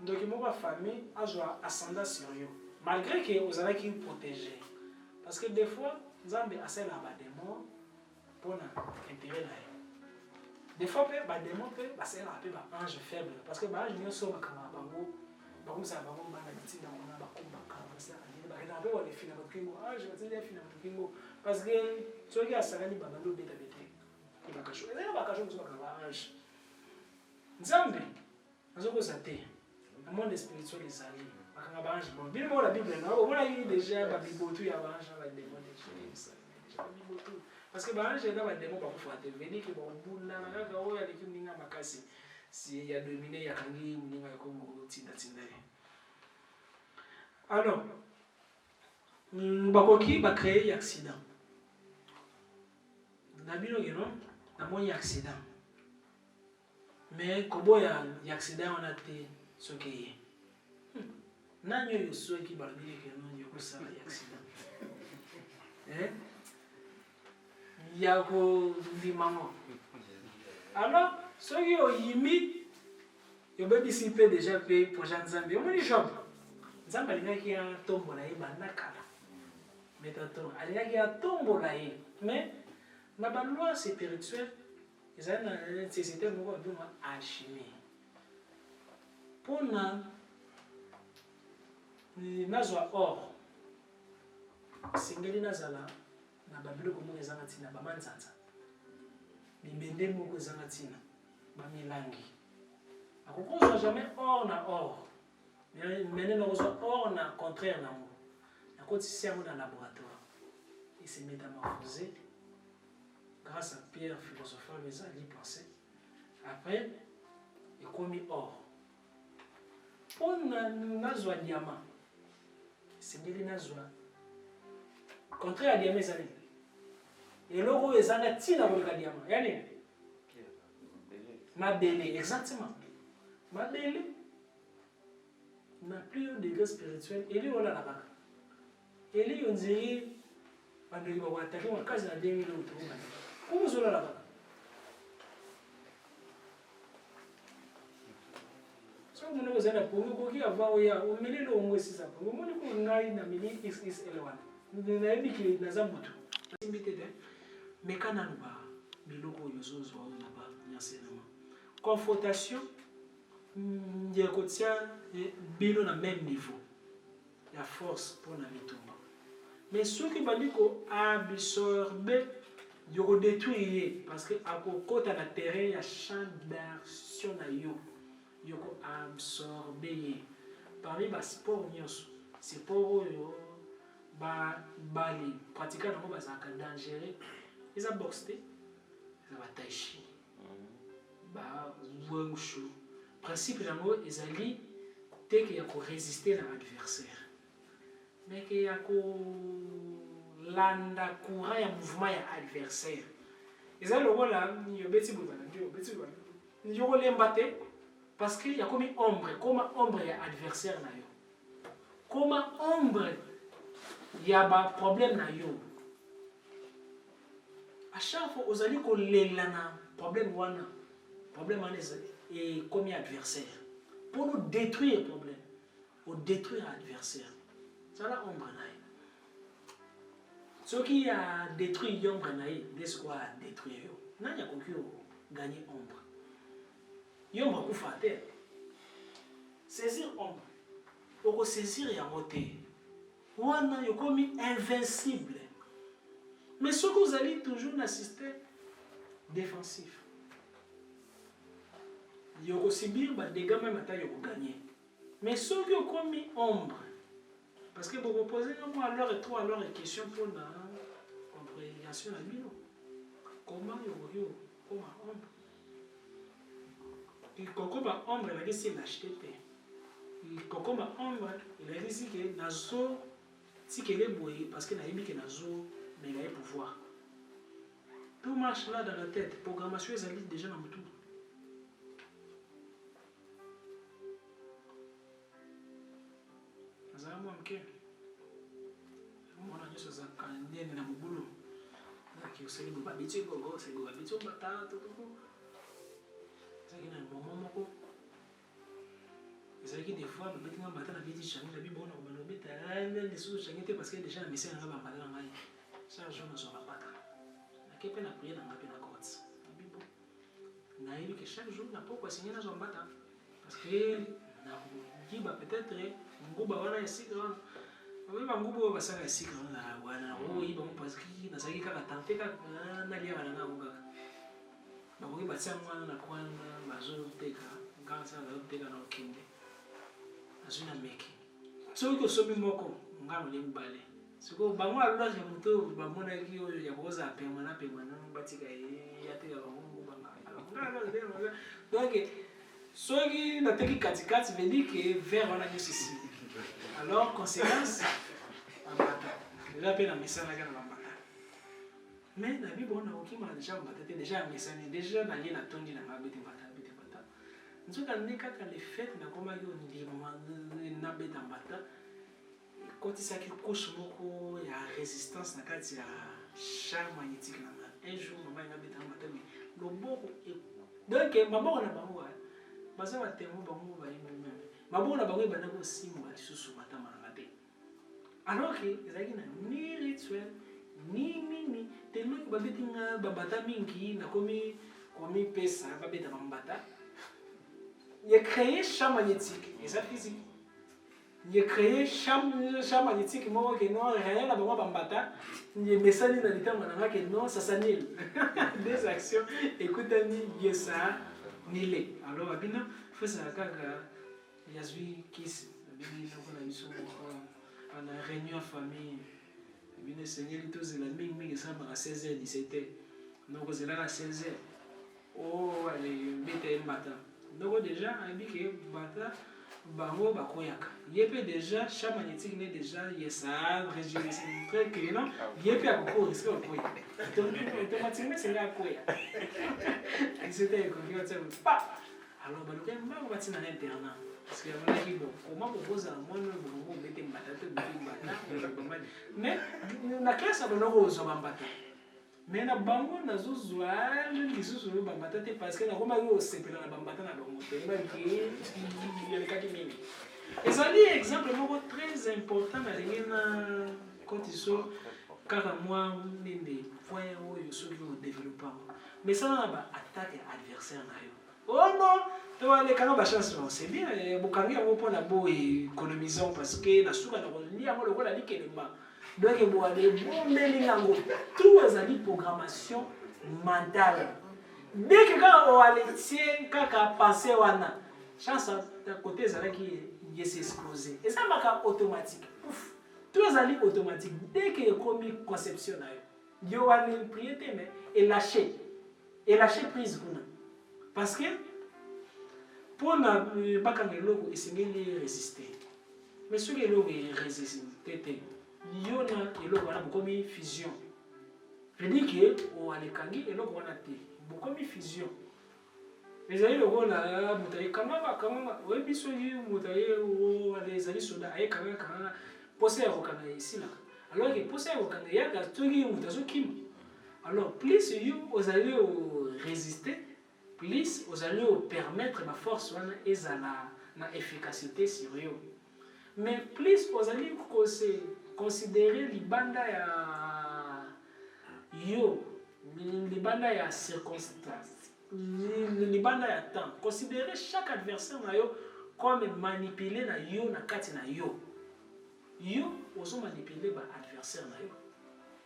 [SPEAKER 1] document ba famille a joie ascendant sur yo malgré que vous avez qui protéger parce que des fois Nzambe asel na ba démon pour na intérêt na des fois pe ba démon pe ba sel na pe ba ange faible parce que ba ange nyoso ba kama bango bango sa bango ba na bitina on a ba komba ça bakena pe wale fina bakingo je bateli fina bakingo parce que soki asakani babando beta bete ko bakasho ezela bakasho ko bakaba ange Nzambe azokoza te le monde spirituel ezali bakanga ba ange bon bien la Bible na on a eu déjà ba bibotu ya ba ange ba démon déjà ba bibotu parce que ba ange na ba démon ba kufa te veni ke ba bula na kaka oyo aliki mninga makasi si ya dominer ya kangi mninga ya Kongo tinda. Alors, bakoki ba créer accident. Na bino geno na moni accident. Mais kobo ya accident on a te soki. Nanyo yo soki ba bile ke non yo kosa accident. Ya ko dimamo. Alors, soki yo yimi yo bebisi pe déjà pe projet Nzambe. On est job. Nzambe alingaki ya tombola ye banda kala métaton alingaki ya tombola ye mais na ba loi spirituelle ezali na nécessité moko babima alchimie mpona nazwa or singeli nazala na babiloko moko ezanga ntina bamanzanza bibende moko ezanga ntina bamilangi akokozwa jamais or na or mene nakozwa or na contraire nango nakotisi yango na laboratoire et se métamorphosé grâce à Pierre philosophale ezali pensé après ekomi or mpo nazwa diamant esengeli nazwa contraire ya diamant ezali eloko oyo ezanga ntina koleka diamant ya nini mabele exactement mabele na plus haut degré spirituel eli olala kaka eli onziri bandoki bakoatake makasi na 2000 otokoka komo ozolala kaka soki monoko ezali na pongi okoki ava oya omeli longo esisa pongi omoni ko ngai na mili xxl wana nayebiki naza motu asimbi te te meka naloba biloko oyo ozozwa oyo na banyanselema confrontation ya kotia bino na même niveau ya force mpona bitumba mais soki bandi koabsorbe yokodétruire ye parce que akokota na terrain ya champ d'action na yo yokoabsorbe ye parmi basport nyonso sport oyo bali pratika nango bazalaka dangereux eza boxe te eza bataichi bawungshu principe nango ezali teke ya korésister na adversaire mais ke ya kolanda courant ya mouvement ya adversaire eza lokola yobeti boyebana yokolemba te parce que yakomi ombre koma ombre ya adversaire na yo koma ombre ya baproblème na yo à chaque fois ozali kolela na problème wana ekomi adversaire pour nous détruire problème ou détruire adversaire zala ombre na ye soki ya détruire ombre na ye nde sikoyo adétruire yo nani akoki oganye ombre yombre akufa te saisir ombre okosaisir yango te wana yokomi invincible mais soki ozali toujours na système défensif yokosibir badégâts même ata yokoganye mais soki okomi ombre parce que bokopose yango alors et trop alors question mpona compréhension na bino comment yokoki okoma ombre kokoma ombre elakisi lâcheté te kokoma ombre elakisi ke nazo tikele boye parce que nayebi ke nazo mela ye pouvoir tout marche là dans la tête programmation ezali déjà na motu azala mwa moke mwana nyonso azalaka ndeni na mobulu aki osali bo babeti gogo osali bo babeti obata totoko ezalaki na moment moko ezalaki des fois babeti nga mbata nabeti changi nabi bona kobana obeta lisusu changi te parce que déjà na mese nanga bambata na ngai chaque jour nazwaka bata nake mpe na priere nanga mpe na cote nabi bo nayebi ke chaque jour na poko asingi nazwa mbata parce que nakoyiba peut-être nguba wana esika wana oyiba nguba oyo basala esika wana oyiba ngo parce que nazalaki kaka tante kaka naliaka na ngango kaka bakoki batia mwana na kwana bazoteka ngansa bazoteka na okende azwi na meki soki osomi moko ngano ne mibale sikoyo bango alolage ya moto bamonaki oyo ya koza permana batika yatekaka bango ngubanga donc soki nateki katikati veut que vers wana nyonso esi alors conséquence bambata eza mpe na misalaka na bambata mais na bibo nakokima na déjà bambata te déjà ya misani déjà nalie natondi na nga bete mbata nzoka nde kaka le fait nakomaki ondima nabeta mbata ekotisaki couche moko ya résistance na kati ya champ magnétique na nga un jour mama nabeta mbata mais loboko donc maboko na bango baza batemo bango bayimbi meme maboko na bango ebandaki osimba lisusu batamalanga te alors ke ezalaki na ni rituel ni nini teloki babeti nga bambata mingi nakomi komipesa babeta bambata ya créé champ magnétique eza physique j'ai créé champ magnétique moi que non rien là bango bambata j'ai message dans l'état mananga que non ça s'annule des actions écoutez ni ça ni les alors abina faut ça kaka yazui kiss abina na biso on a réunion famille abina seigneur tous la mingi ça à 16h 17h donc c'est là à 16h oh allez mettez matin donc déjà abi que bata bango bakoyaka yepe déjà champ magnétique n'est déjà yesa enregistré que non yepe akoko risque okoya automatiquement c'est là koya c'était comme ça pas alors baloka mbango batina na internat parce que on a dit bon comment proposer un monde bongo bete mbata mais na classe abona ko bambata mais na bango nazozwa lisusu bambata te parce que nakoma yo sepela na bambata na bango te banki yalekaki mingi ezali exemple moko très important na ndenge na kotiso kaka mwa nini point oyo soki odéveloppant mais ça na ba attaque adversaire na yo oh non toalekanga bachance non c'est bien bokangi yango mpona bo économisant parce que nasuka na kolia yango lokola likelemba donc il faut aller tout est programmation mentale. Dès que quand on a les quand on pense wana chance à côté ça qui est explosé et ça va automatique. Ouf, tout est automatique. Dès que comme conception là, yo va prier mais et lâcher prise parce que pour na bakangelo et résister. Mais ce que l'eau résister yona eloko wana bokomi fusion je dis que o alekangi eloko wana te bokomi fusion ezali lokola mutaye kama oyebi soki mutaye o ezali soda ayekanga pose ya kokanga esila alors que pose ya kokanga yaka soki mutu azokima alors plus yo ozali o résister plus ozali o permettre ma force wana ezala na efficacité sur yo mais plus ozali kose considérer libanda ya yo libanda ya circonstance libanda ya temps considérer chaque adversaire na yo comme manipuler na yo na kati na yo ozo manipuler ba adversaire na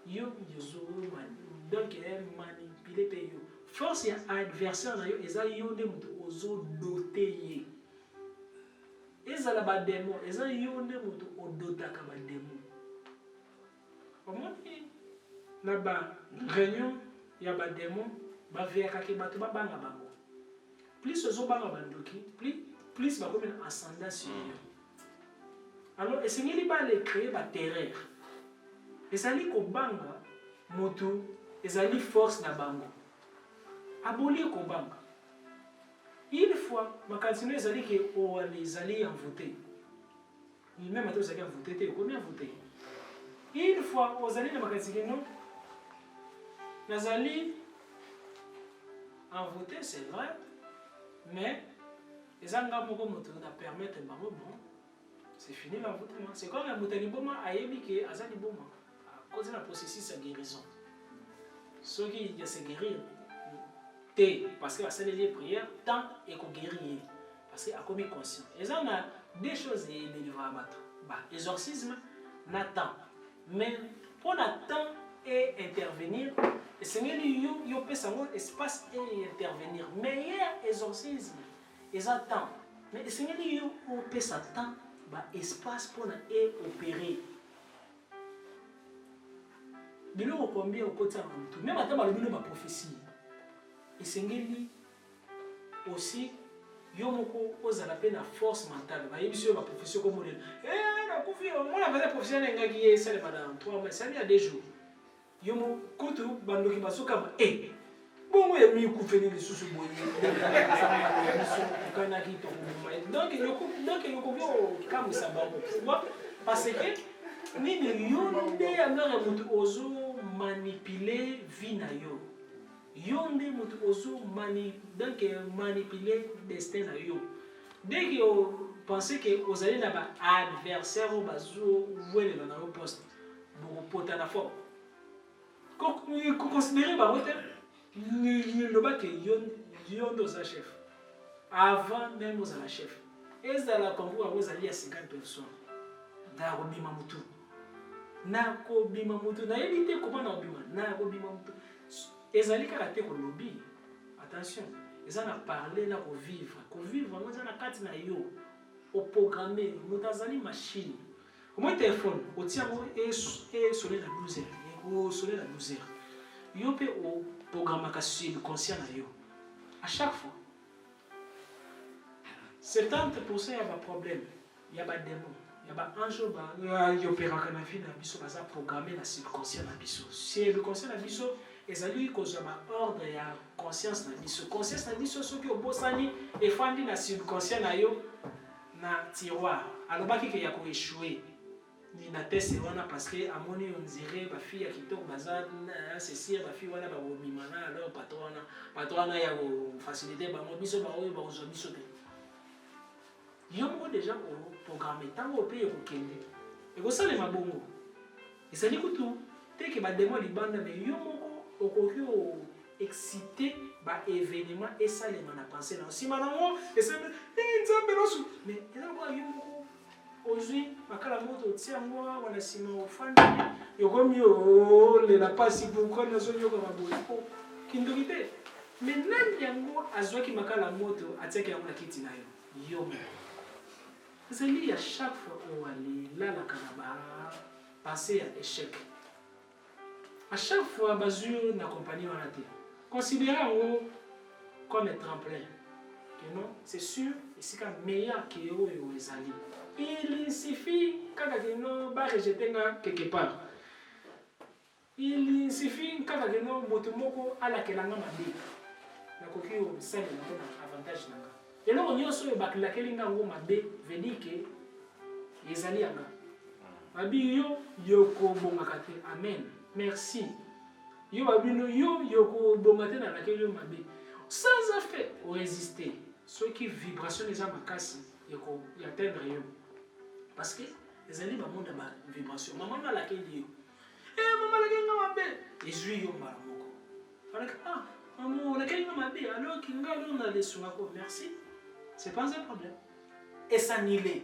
[SPEAKER 1] yo yozo donc manipuler pe yo force ya adversaire na yo eza yo nde mutu ozo doter ye ezala ba démon eza yo nde mutu odotaka ba démon. Na ba réunion ya ba démon ba veka ke bato ba banga bango plus ozo banga bandoki plus ba comme ascendant sur eux alors esengeli ba le créer ba terreur ezali ko banga moto ezali force na bango aboli ko banga une fois ma continue ezali ke o les alliés envoûtés même ato ezali envoûté te combien envoûté une fois aux alliés de Makatiki, non, Nazali envoûté, c'est vrai, mais les Angamoko na permettre bon, c'est fini l'envoûtement. C'est comme la Moutaniboma a émiqué à Zaniboma à cause de la processus de guérison. Ceux qui se guérir, parce que la salle de prière, tant et qu'on guérit, parce qu'il a commis conscient. Et on a des choses à délivrer à battre. L'exorcisme n'a temps. Mais pour attendre et intervenir, c'est mieux yo peut savoir espace et intervenir. Meilleur exorcisme, ils attendent. Mais c'est mieux yo peut s'attendre espace pour opérer. Bilo combien au côté tout. Même attendre le bilo ma prophétie. Et c'est mieux aussi yo moko ozala pe na force mentale. Ba yebiso ba profession comme modèle. Moi, la vraie profession est qui est celle pendant 3 mois, ça il y a des jours. Yo mo koto bandoki basoka bon moi mi ku feni les sous boye. Donc yo ko comme ça ba pourquoi parce que nini yo nde amara mutu ozo manipuler vie na yo. Yo nde mutu ozo manipuler destin na yo. Dès que pensez que vous allez là-bas adversaire au bazo jouer dans le poste pour porter la forme. Considérez par votre le bas que yon dans sa chef avant même aux la chef. Et ça là quand vous allez à 50 personnes. na kobima mutu nayebi te comment na kobima na kobima mutu ezali kaka te kolobi attention eza na parler na kovivre yango eza na kati na yo oprogramme moto azali machine omoi telefone otia yango esole na 12 heures osole na 12 heures yo mpe oprogramaka subconscient na yo à chaque fois 70% ya baproblème ya badémon ya baange opéraka na vie na biso baza programme na subconscient na biso subconscient na biso ezali kozwa baordre ya conscience na biso conscience na biso soki obosani efandi na subconscient na yo na tiroir alobaki ke ya koéchouer na teste wana parce que amoni on dirait bafille ya kitoko baza ceci bafille wana babomimana alors patron wana ya kofacilité bango biso baoyo bakozwa biso te yo moko déjà oprogramme ntango ope ekokende ekosalema bongo ezali kutu teke bademo libanda me yo moko okoki excité baévénement esalema na pensé na nsima nango esalema nzambe losu mais ezalaka yo moko ozwi makala moto otia yango wana nsima ofandi yokomi olela mpasi pourkoi nazoyoka maboye kindoki te mais nani yango azwaki makala moto atiaki yango na kiti na yo moko ezali ya chaque fois oalelalaka na bapensé ya échec à chaque fois bazwi na compagnie wana te considérez yango comme un tremplin que non c'est sûr esika meilleur ke oyo ezali il suffit kaka ke no barejeter nga quelque part il suffit kaka ke no moto moko alakelanga mabe nakoki osalela mpona avantage nanga eloko nyonso oyo bakelakeli nga yango mabe vedi ke ezali yanga babi yo yokobongaka te amen merci yo babino yo yokobonga te na lakeli yo mabe sans affaire orésister soki vibration eza makasi yatteindre yo parce que ezali bamonda ba vibration mama na lakeli yo mama lakeli nga mabe ezwi yo mbala moko alaka maman lakeli nga mabe alors kinga lo na lesunga ko merci c'est pas un problème et s'annuler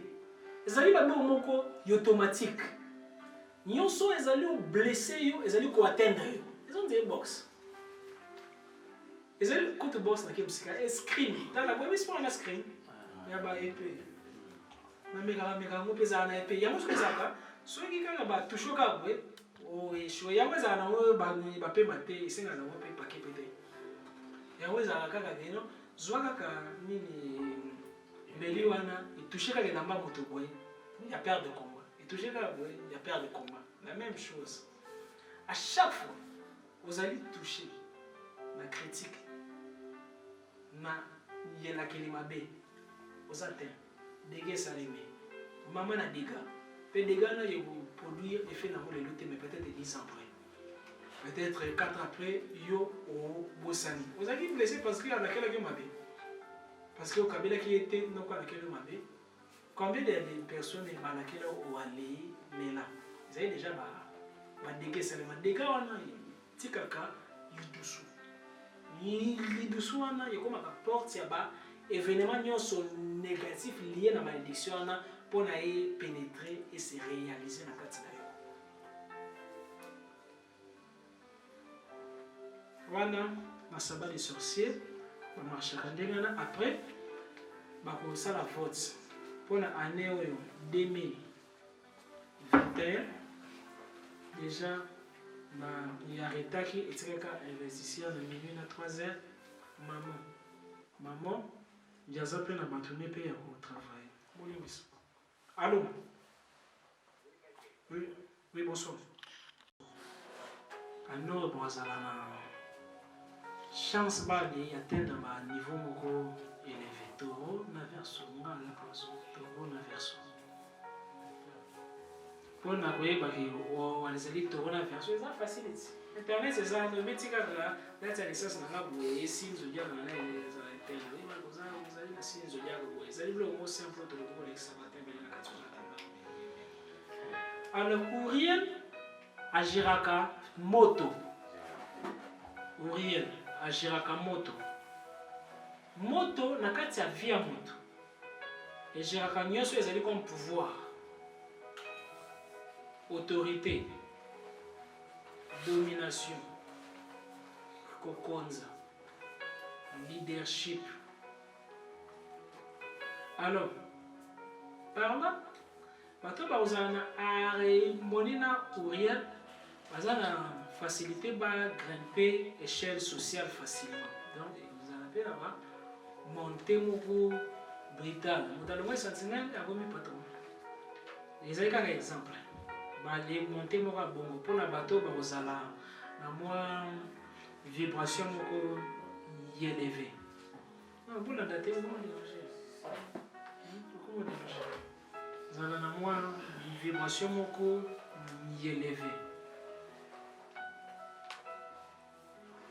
[SPEAKER 1] ezali babe moko automatique nyonso ezali blessé yo ezali ko atteindre yo ezon des box ezali côté box na kebsika screen tala boy bis pour la screen ya ba épée na mega ngo pesa na épée ya musko zaka soki kaka ba tushoka bwe o esho ya weza na ngo ba pe mate isenga na ngo pe paquet pété ya weza kaka dino zwaka ka nini mbeli wana itouché kaka na mba moto boy ya perte de combat itouché kaka boy ya perte de combat la même chose à chaque fois vous allez toucher la critique na yela kelima be osate dégâts salimé maman na dégâts pe dégâts na yo produire effet na le lutte mais peut-être 10 ans après peut-être 4 après yo au bosani vous allez blessé parce qu'il y a laquelle yo mabe parce que au kabila qui était non quoi laquelle mabe combien de personnes ba laquelle au aller mais là vous avez déjà ba dégâts salimé dégâts wana tikaka yudusu yudusu wana yekomaka porte ya ba événement nyonso négatif lié na malédiction wana pour pénétrer et se réaliser dans kati na yo wana masaba des sorciers bamarchaka ndenge wana après bakosala vote mpona année oyo 2021 déjà yaretaki etikaka investisseur na minuit na 3 heures maman jaza mpe na bato ne mpe ya kotravaille boni biso allo oui bonsoir alors bozala na chance bani atteindre ba niveau moko élevé toro na verso ngala poso toro na verso mpona koyeba ke walizali toro na verso eza facile ti internet eza nometi kaka date ya licence nanga boye esi nzodiaka na ezala etele oyeba kozali na si nzodiaka boye ezali biloko mo simple tokokolekisa batembele na kati ozatanga alors Uriel agiraka moto Uriel agiraka moto na kati ya vie ya moto egiraka nyonso ezali comme pouvoir autorité, domination, kokonza, leadership. Alors, par là, bato bazana monina ouriel, bazana facilité ba grimper échelle sociale facilement. Donc, vous en avez là-bas, monter moko brutal. Dans le moins sentinelle, il y a un patron. Les un exemple. Les monter moko bongo pour la bateau, bazala na moi vibration moko élevée. Non, pour la date, comment déranger? Comment déranger? Zala na moi vibration moko élevée.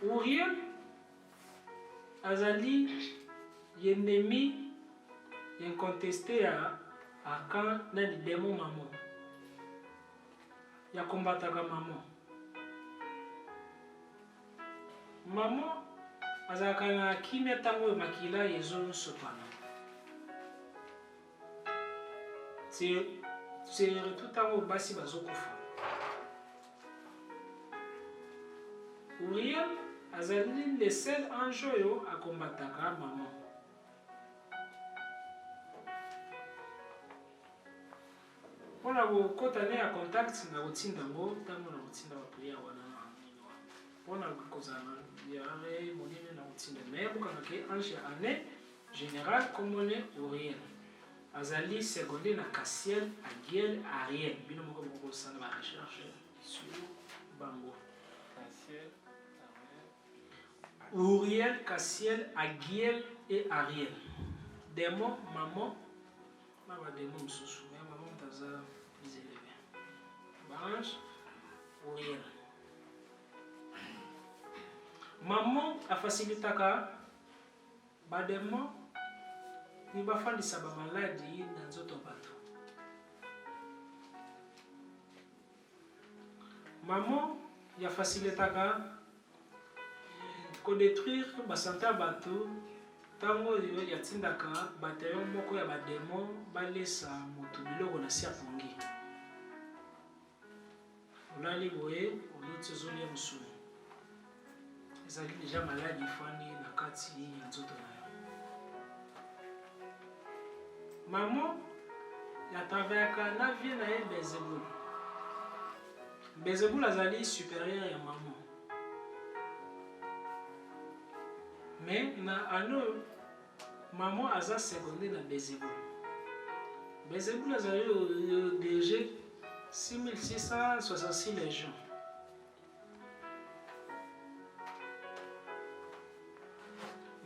[SPEAKER 1] Uriel azali ennemi incontesté à quand nani démon maman. Ya combataka maman. Maman azalaka na kimia tango makila ezo sopana. C'est tout tango basi bazokufa. Uriel azali le seul ange oyo akombataka maman. Mpona kokota ne ya contact na kotinda ngo ntango na kotinda bapriere wana mpona kozala yare monene na kotinda me bokanga ke ange ane général komone Uriel azali seconde na Cassiel, Agiel, Ariel. Bino moko bokosala ba recherche sur bango.
[SPEAKER 2] Cassiel,
[SPEAKER 1] Uriel, Cassiel, Agiel et Ariel. Démon, maman, maman démon msusu, mais maman taza plus élevé. Bange, Uriel. Maman a facilité ba démon ni bafandisa ba maladi na nzoto bato. Maman ya facilitaka ko détruire ba santa bato tango yo ya tindaka bataillon moko ya ba démon balesa moto biloko na sia pongi. Olali boye oloti zoli musu. Ezali déjà maladi fani na kati ya nzoto na. Maman ya travaillaka na vie na ye Belzebul. Belzebul azali supérieur ya maman. Mais na ano maman aza seconde na Belzebul. Belzebul azali au DG 6666 légions.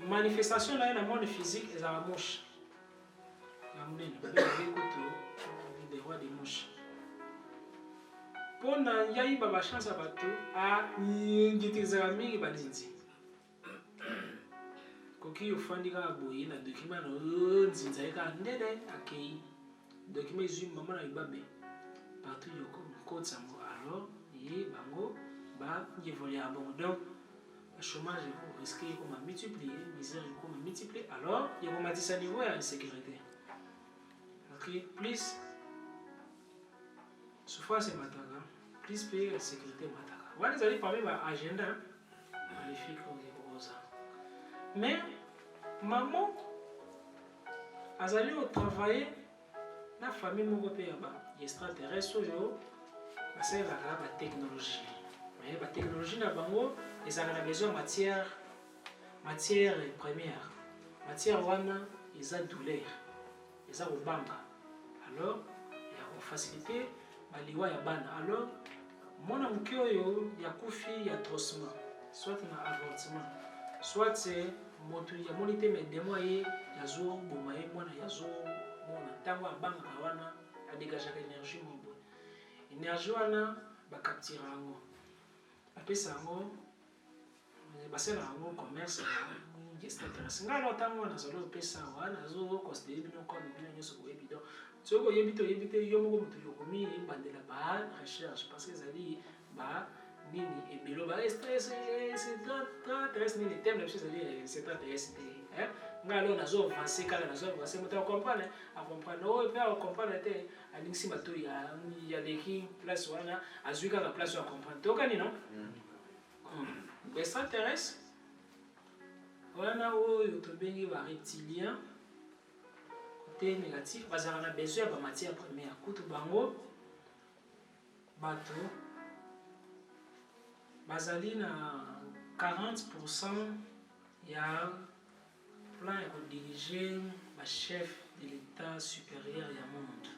[SPEAKER 1] Manifestation na ye na monde physique ezala moche. Des rois des mouches. Pour na yai baba chance bato a ngitizaka mingi balinzi. Koki ofandika boye na document na nzinza eka ndede akei. Document ezui maman na ibabe. Partout yoko mkotsango alors ye bango ba ngevolia bon donc le chômage est risqué comme à multiplier, misère comme à multiplier alors il y a un niveau d'insécurité. Plus souffrance c'est mataka, plus payer la sécurité mataka. Voilà les alliés parmi ma agenda magnifique au ça. Mais maman a allé au travail la famille mon père ba extraterrestre yo c'est la technologie. Mais la technologie na bango ils ont besoin matière première. Matière wana ils ont douleur. Ils ont banga. Alors, il y a une facilité, baliwa ya bana. Alors, mona mukio yo ya kufi ya trosement, soit na avortement, soit c'est moto ya monité mais demo ye ya zo bomaye mona ya zo mona tango banga wana a dégager l'énergie mbo. Énergie wana ba capturer ngo. Apesa ngo basela ngo commerce extraterrestre. Ngalo tango na zolo pesa wana zo considérer bino comme bino nyoso ko évident. Soko yebito yo moko mutu yokomi bandela ba recherche parce que zali ba nini ebelo ba stress c'est très très nini thème la chose c'est très très Ngalo nazo avancer kala nazo avancer moto comprendre a comprendre o pe a comprendre te alingsi bato ya leki place wana azuika la place à comprendre to kani non extraterrestre wana oyo to bengi ba reptilien côté négatif bazala na besoin ya ba matière première kutu bango bato bazali na 40% ya plan pour diriger le chef de l'État supérieur du monde.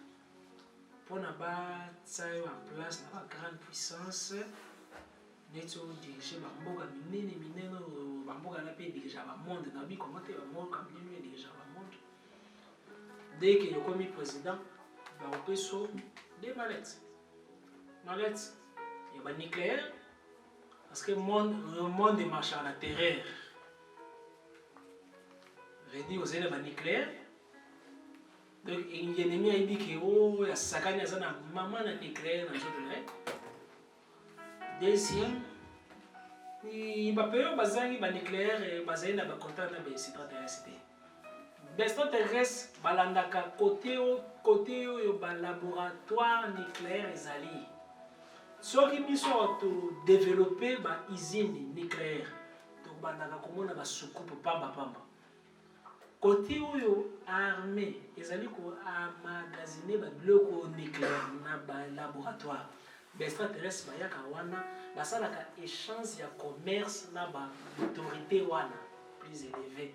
[SPEAKER 1] Pour ne pas être en place, dans la grande puissance, nous devons diriger le monde. Nous devons diriger le monde. Nous devons diriger le monde. Dès que nous sommes président, nous avons des mallettes. Mallettes, il y a le nucléaire, parce que le monde marche à la terreur. Rédi aux éléments nucléaires. Donc, il y a des ennemis qui ont des sakani à maman nucléaire dans le deuxième, il va payer au nucléaire et basé dans le contact avec les extraterrestres. Les extraterrestres, balandaka côté au laboratoire nucléaire ezali. Ceux qui sont développés une usine nucléaire. Donc, balandaka comment on a soucoupe pamba. Côté oyo armée ezali ko amagasiner ba biloko nucléaire na ba laboratoire ba extraterrestre bayaka wana basalaka échange ya commerce na ba autorité wana plus élevé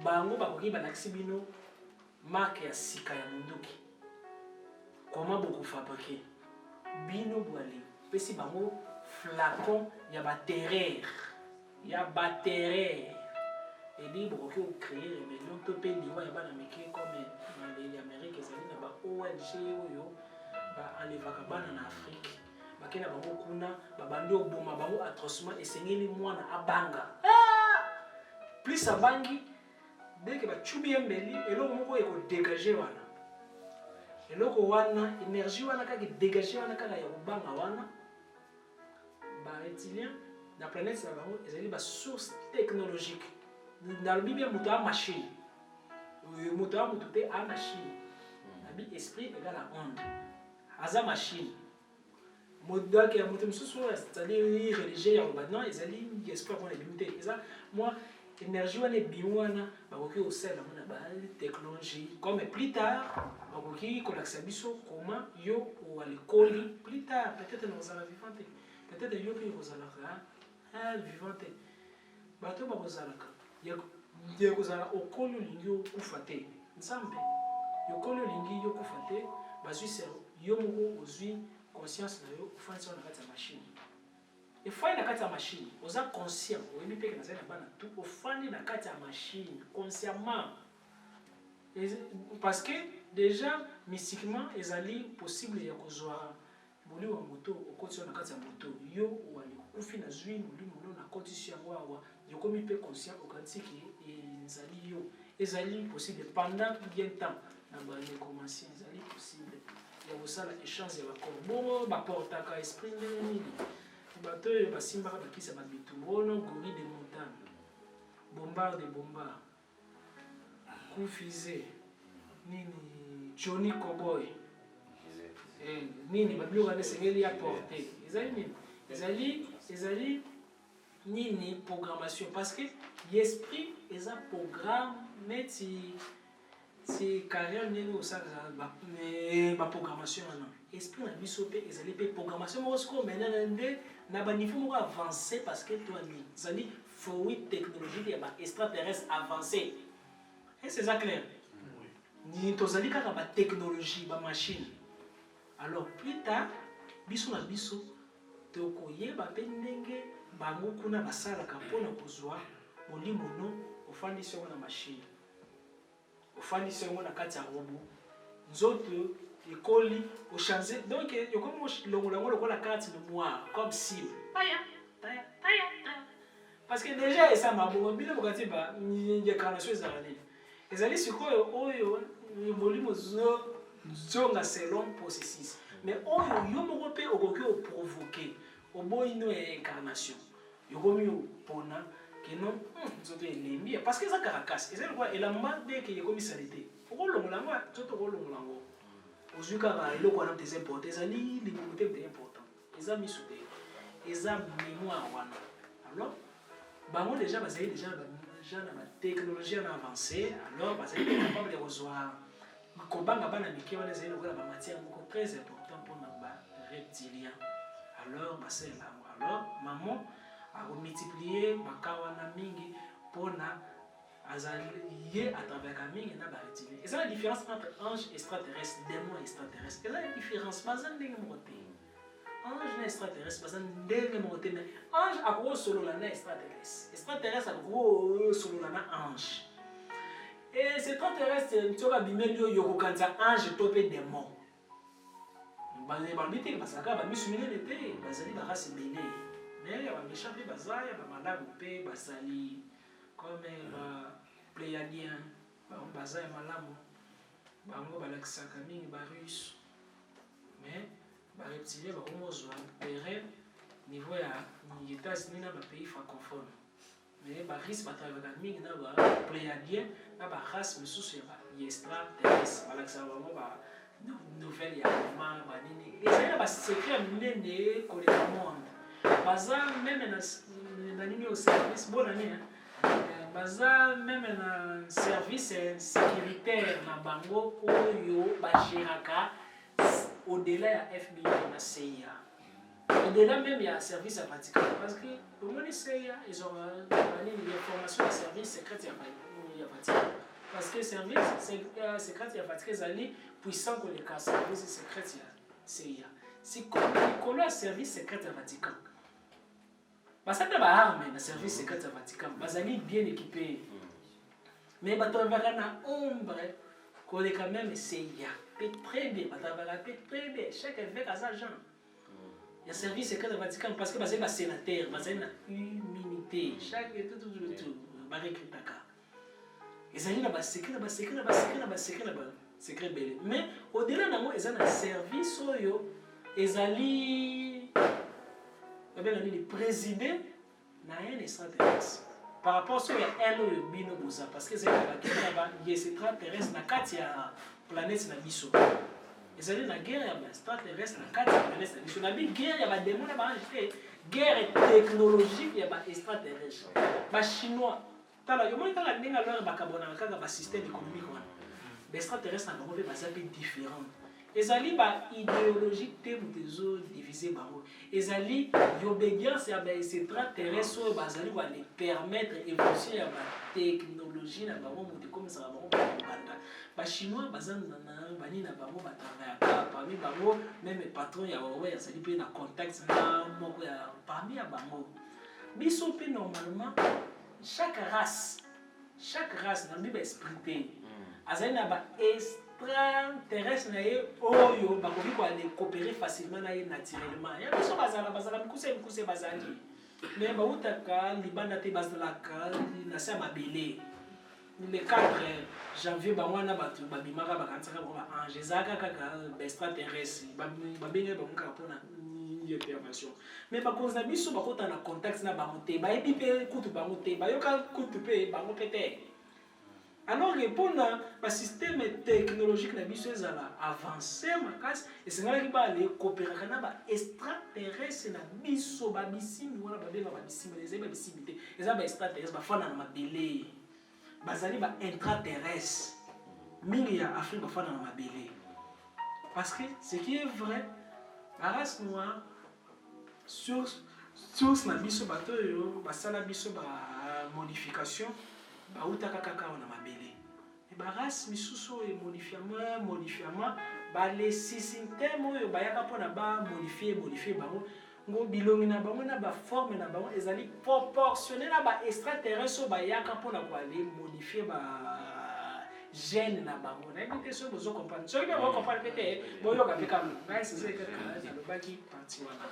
[SPEAKER 1] bango bakoki balakisi bino marque ya sika ya munduki comment beaucoup fabriquer bino boali pesi bango flacon ya ba terreur et dit beaucoup créer rébellion to pe liwa ya bana meke comme les Amériques ezali na ba ONG oyo ba alevaka bana na Afrique bakena bango kuna ba bandi oboma bango atrocement esengeli mwana abanga plus abangi dès que ba chubi mbeli eloko moko eko dégager wana eloko wana énergie wana kaka dégager wana kaka ya obanga wana ba reptilien na planète na bango ezali ba source technologique. Dans le Bible, il y a une machine. Il y a une machine. L'esprit égale à onde. Il y a une machine. C'est-à-dire religieux, il y a espoir pour les bibliothèques. Moi, l'énergie, il y a une technologie. Comme plus tard, il y a comment il y a l'école. Plus tard, peut-être nous allons vivre. Peut-être que nous allons vivre. Bateau bazalaka ya kozala okolo lingi okufa te nzambe yokolo lingi yokufa te bazwi yo moko ozwi conscience na yo ofandi na kati ya machine efandi na kati ya machine oza conscient oyebi peke nazali na bana tu ofandi na kati ya machine consciemment parce que déjà mystiquement ezali possible ya kozwa molimo wa moto okoti na kati ya moto yo wali kufi na zwi molimo na koti yango awa yokomi pe conscient okantiki ezali yo ezali possible pendant bien temps na ba nécromancien ezali possible ya kosala échange ya bakorbo baportaka esprit nini bato oyo basimbaka bakisa babitumbono gori de montagne bombard de bombard kufize nini Johnny Cowboy nini babiloko wana esengeli apporte ezali nini programmation parce que l'esprit est un programme mais c'est carrière nini osala ba programmation wana esprit na biso pe ezali pe programmation moko siko maintenant nde na ba niveau moko avancé parce que toi ni ezali fruit technologique ya ba extraterrestre avancé et c'est ça clair ni tozali kaka ba technologie ba machine alors plus tard biso na biso tokoyeba pe ndenge bango kuna basalaka mpona kozwa molimo no ofandisi yango na machine ofandisi yango na kati ya robo nzoto ekoli ochange donc yokomi longola yango lokola kati mémoire comme cible taya parce que déjà esa mabongo bino bokati ba incarnation ezala nini ezali sikoyo oyo molimo zonga selon processus mais oyo yo moko mpe okoki oprovoke oboyi no ya incarnation yokomi opona que non nzoto elembi parce que eza caracas eza lokwa elamba nde ke ekomisalite okolongola yango nzoto okolongola yango ozwi kaka eloko wana mpe eza important ezali libumu te mpe important eza miso te eza mémoire wana alors bango déjà bazali déjà na batechnologie na avancé alors bazali capable ya kozwa kobanga bana mike wana ezali lokola bamatière moko très important mpona bareptilien alors basala yango alors mamo akomultiplie maka wana mingi mpona azali ye atravers mingi na bareptilien eza la différence entre ange extraterrestre démon extraterrestre eza la différence baza ndenge moko te ange na extraterrestre baza ndenge moko te mais ange akokosolola na extraterrestre akokosolola na ange et c'est extraterrestre soki abimeli oyo yokokanisa ange to mpe démon balobi te basalaka bamisu minene te bazali barace ebele mais ya baméchant mpe baza ya bamalamu mpe basali comme bapléadien bango baza ya malamu bango balakisaka mingi barusse mais bareptilien bakomozwa terrain niveau ya états-unis na bapays francophone mais barusse batravaka mingi na bapléadien na barace mosusu ya extraterrestre balakisaka bango nouvelle ya mama banini ezali na basekret minene koleka monde baza meme na nini au service bonani baza meme na service sécuritaire na bango oyo bagéraka au-delà ya FBI na CIA au-delà même ya service ya Vatican parce que omoni CIA ils ont les informations ya service secret ya Vatican parce que service secret ya Vatican ezali puissant koleka service secret ya CIA si likolo ya service secret ya Vatican basata baarme na service secret ya Vatican bazali bien équipé mais batavaka na ombre koleka même CIA peut très bien batavaka peut très bien chaque évêque a sa agent ya service secret ya Vatican parce que bazali ba sénateur bazali na immunité chaque tout barekritaka ezali na basekret secret belé mais au-delà nango eza na service oyo ezali le président na un extraterrestre par rapport à elle oyo bino boza parce que c'est extraterrestre na kati ya planète na biso ezali na guerre ya extraterrestre na kati ya planète na biso na bi guerre ya badémon na baange te guerre technologique ya ba extraterrestre ba chinois tala yo moni kaka ndenge alors bakabona kaka ba système économique wana ba extraterrestre na bango mpe baza mpe différent ezali ba idéologique te mutezo diviser bango ezali obédience ya ba extraterrestre oyo bazali kwa les permettre évolution ya ba technologie na bango mutu komisaka bango bakanda ba chinois baza na bani na bango batravaya parmi bango même patron ya Huawei azali mpe na contact na moko ya parmi ya bango biso mpe normalement chaque race na biba esprit te azali na ba extraterrestre na ye oyo bakoki koale coopérer facilement na ye naturellement ya biso bazala mikuse bazali mais bautaka libanda te bazalaka na se ya mabele le 4 janvier bango wana bato babimaka bakanisaka bango baange ezalaka kaka baextraterrestre babengaki bango kaka mpona intervention mais bakonzi na biso bakota na contact na bango te bayebi mpe kutu bango te bayoka kutu mpe bango mpe te alors répondre ba système technologique na biso ezala avancé makasi esengalaki bale coopéraka na ba extraterrestre na biso babisimi wana babenga babisimi ezali babisimi te eza ba extraterrestre bafana na mabele bazali ba intraterrestre mingi ya Afrique bafana na mabele parce que ce qui est vrai la race noire source na biso bato oyo basala biso ba modification bautaka kaka na mabele e barace misusu oyo modifiament balesi système oyo bayaka mpona bamodifie bango ngo bilongi na bango na baforme na bango ezali proportionné na baextraterrestre oyo bayaka mpona koale modifie bagene na bango nayebi te soki bozocomprendre soki mpe bocomprendre mpe te boyoka mpe kamo ngai kaka nalobaki parti wana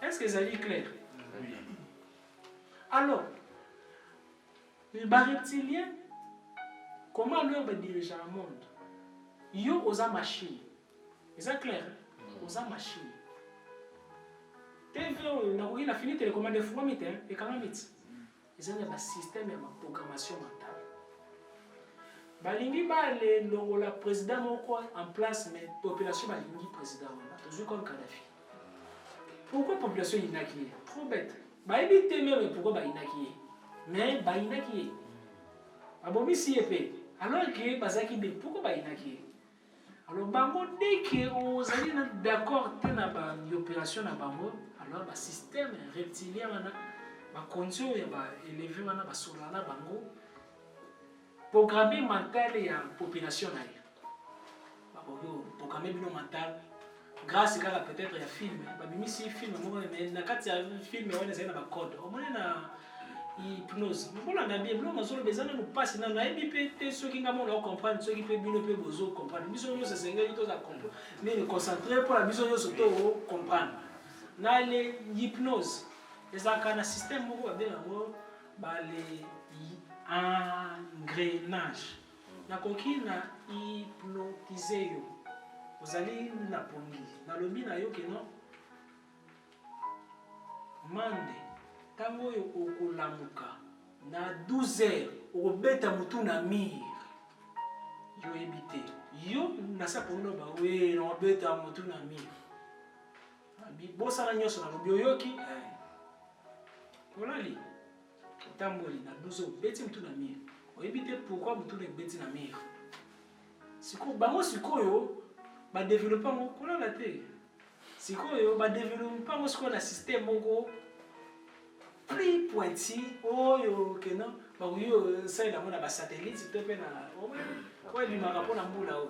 [SPEAKER 1] est-ce que ezali clair? Alors les reptiliens, comment leur diriger le monde? Yo osa machine. C'est clair? Osa machine. TV nakoki na fini télécommande efungwami te ekangami ti eza na basystème ya programmation mentale balingi balongola président moko en place mais population balingi président wana tozwi comme Kadhafi. Pourquoi population inaki ye? Trop bête. Bayebi te même pourquoi bainaki ye. Mais bainaki ye. Abomisi ye pe. Alors que bazaki be pourquoi bainaki ye? Alors bango dès que ozali d'accord te na ba opération na bango, alors ba système reptilien wana ba condition ya ba élevé wana ba solana bango programmer mental ya population na ye. Ba programmer bino mental grâce à peut-être à film babimisi film mais na kati ya film wana zena ba code omone na hypnose mbona na bien mbona zolo bezana no passe na yebi pe te soki ngamo na comprendre soki pe bino pe bozo comprendre biso yo se senga to za comprendre mais le concentrer pour la biso yo to comprendre na le hypnose ezaka na système moko ba bela ngo ba le engrenage na koki na hypnotiser yo ozali na pongi na lobi na yo ke non mande tango yo okolamuka na 12 heures okobeta mutu na mire yo ebite yo nasa pongo ba we na obeta mutu na mire bosala nyonso na lobi oyoki olali tamboli na 12 heures obeti mutu na mire oyebite pourquoi mutu na ebeti na mire siko bango sikoyo ba développer ngo kola la te sikoyo ba développer ngo siko na système moko plus pointu oyo keno ba yo ça ila mona ba satellite te pe na ouais bi maka pona mbula o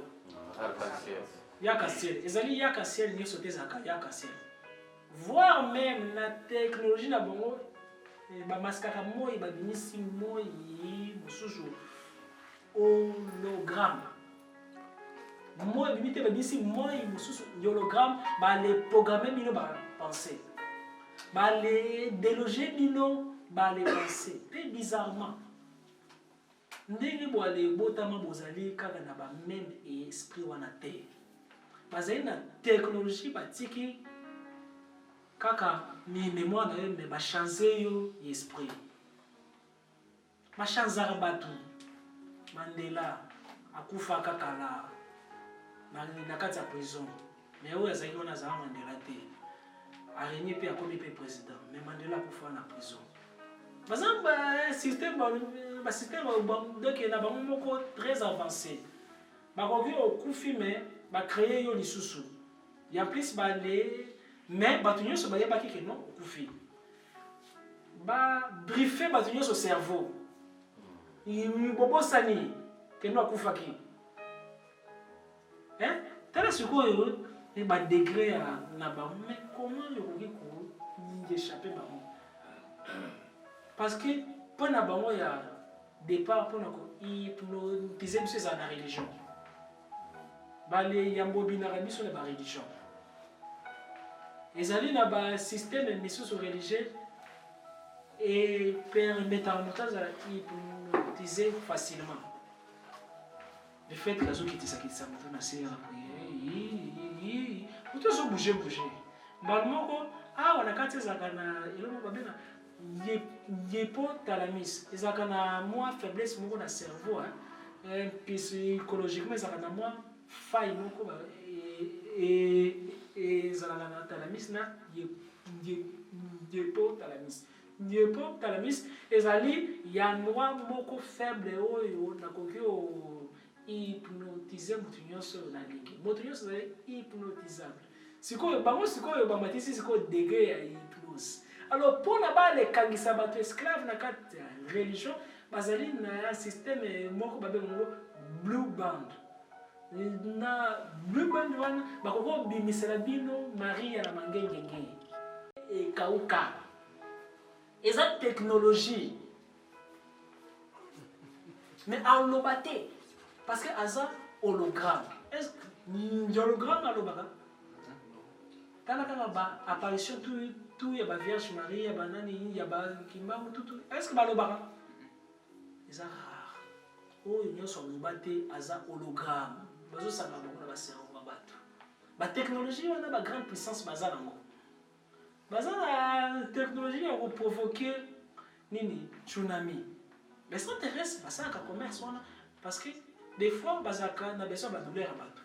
[SPEAKER 1] yaka ciel ezali yaka ciel nyoso te zaka yaka ciel voire même na technologie na bongo ba maskaka moi ba binisi moi mususu hologramme moi limite ba bisi moi mususu hologramme ba les programmer bino ba penser ba les déloger bino ba les penser très bizarrement ndenge bo ale botama bozali kaka na ba même esprit wana te bazali na technologie batiki kaka mi mémoire na me ba changer yo esprit ba changer batu Mandela akufa kaka la na kati ya prison mais oyo azalaki wana azala Mandela te arégné mpe akomi mpe président mais Mandela akufa na prison baza basystème donc na bango moko très avancé bakoki okufi mais bacréé yo lisusu ya plus bale mais bato nyonso bayebaki ke non okufi babriefe bato nyonso cerveau bobosani ke no akufaki tala sikoyo ba degré na bango mais comment yokoki koéchapper bango parce que pour na bango ya départ pour na ko hypnotiser biso eza na religion bale yambo binaka biso na ba religion ezali na ba système misusu religieux et permettre à hypnotiser facilement le fait que azo kitisa mutu na se ya prier mutu azo bouger mbala moko awa na kati ezalaka na eloko babena hypothalamus ezalaka na mwa faiblesse moko na cerveau psychologiquement ezalaka na mwa faille moko ezalaka na thalamus na hypothalamus ezali ya mwa moko faible oyo nakoki hypnotiser mutu nyonso na lingi mutu nyonso ezali hypnotisable sikoyo bango sikoyo bamatisi sikoyo degré ya hypnose alors mpona balekangisa bato esclave na kati ya religion bazali na système moko babengango blue band na blue band wana bakoki kobimisela bino maria na mangengenge ekauka eza technologie mais aloba te parce que aza hologramme est-ce que hologramme alobaka tala kaka ba apparition tout ya ba Vierge Marie ya banani ya ba kimbangu tout est-ce que balobaka eza rare oyo nyonso aloba te aza hologramme bazosanga bango na baservo ba bato ba technologie wana ba grande puissance baza nango baza na technologie ya koprovoke nini tsunami. Extraterrestre basalaka commerce wana parce que des fois bazalaka na besoin ya badouleur ya bato.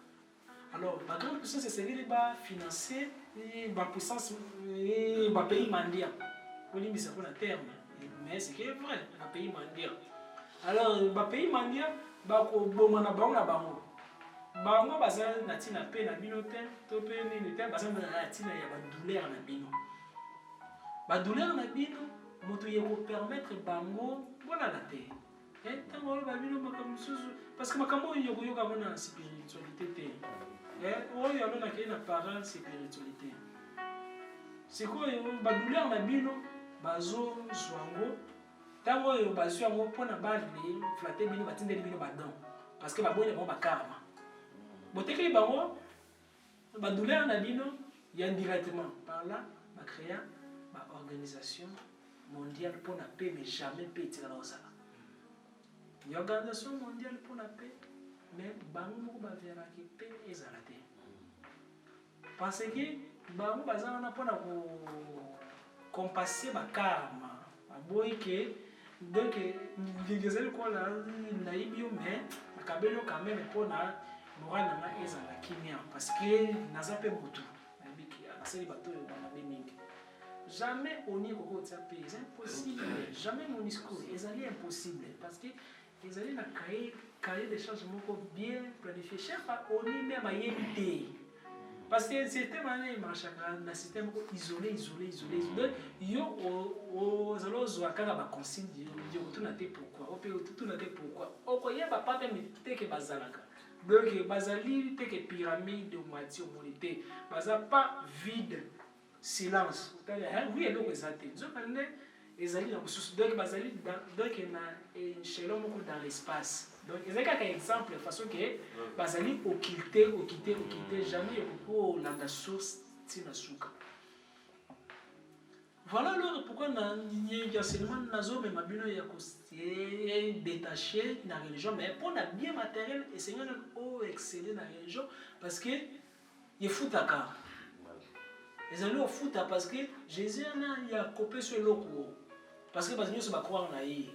[SPEAKER 1] Alors bagrande puissance esengeli bafinancer bapuissance bapays mandia olimbisa mpona terme mais c'est que vrai bapays mandia. Alors bapays mandia bakoboma na bango na bango bango baza na ntina mpe na bino te to mpe nini te baza na ntina ya badouleur na bino. Badouleur na bino moto ye kopermettre bango bolala te ntango oloba bino makambo mosusu parce que makambo oyo yokoyoka ngo na spiritualité te oyo alonaka ye na parent spiritualité sikoyo badouleur na bino bazozwa yango ntango oyo bazwi yango mpona baflate bino batindeli bino badon parce que baboyi na bango bakarma botekeli bango badouleur na bino ya indirectement par là bacréa baorganisation mondiale pour la paix mais jamais paix etikala kozala l'organisation mondiale pour la paix mais bango moko baveraki paix ezala te parce que bango baza wana mpona kokompase bakarma baboyi ke donc ezali kola nayibi yo mais nakabeli yo quand même mpona moral nanga ezala kimia parce que naza mpe motu nayebiki nasali bato oyo bamabe mingi. Jamais on y a c'est impossible. Jamais mon discours, c'est impossible. Parce que les alliés ont cahier des changements bien planifiés. Chef, on y même à y aider. Parce que le système un système isolé. Yo, aux allos, à quand on consigne, yo, tout n'a pourquoi. On peut tout n'a pourquoi. On croyait pas même que bazalaka. Donc, bazali, que pyramide de moitié au monité. Bazal pas vide. Silence. Oui, elle est exaltée. Les alliés donc bazali donc na échelon dans l'espace. Donc c'est un exemple de façon que bazali occulté jamais pour la source tinasuka. Voilà alors pourquoi il y a seulement nazo mais mabino ya détaché na religion mais pour la bien matériel et Seigneur au exceller dans la religion parce que il faut d'accord. Les alliés au foot parce que Jésus il a copié sur le logo parce que parce que nous croire na yi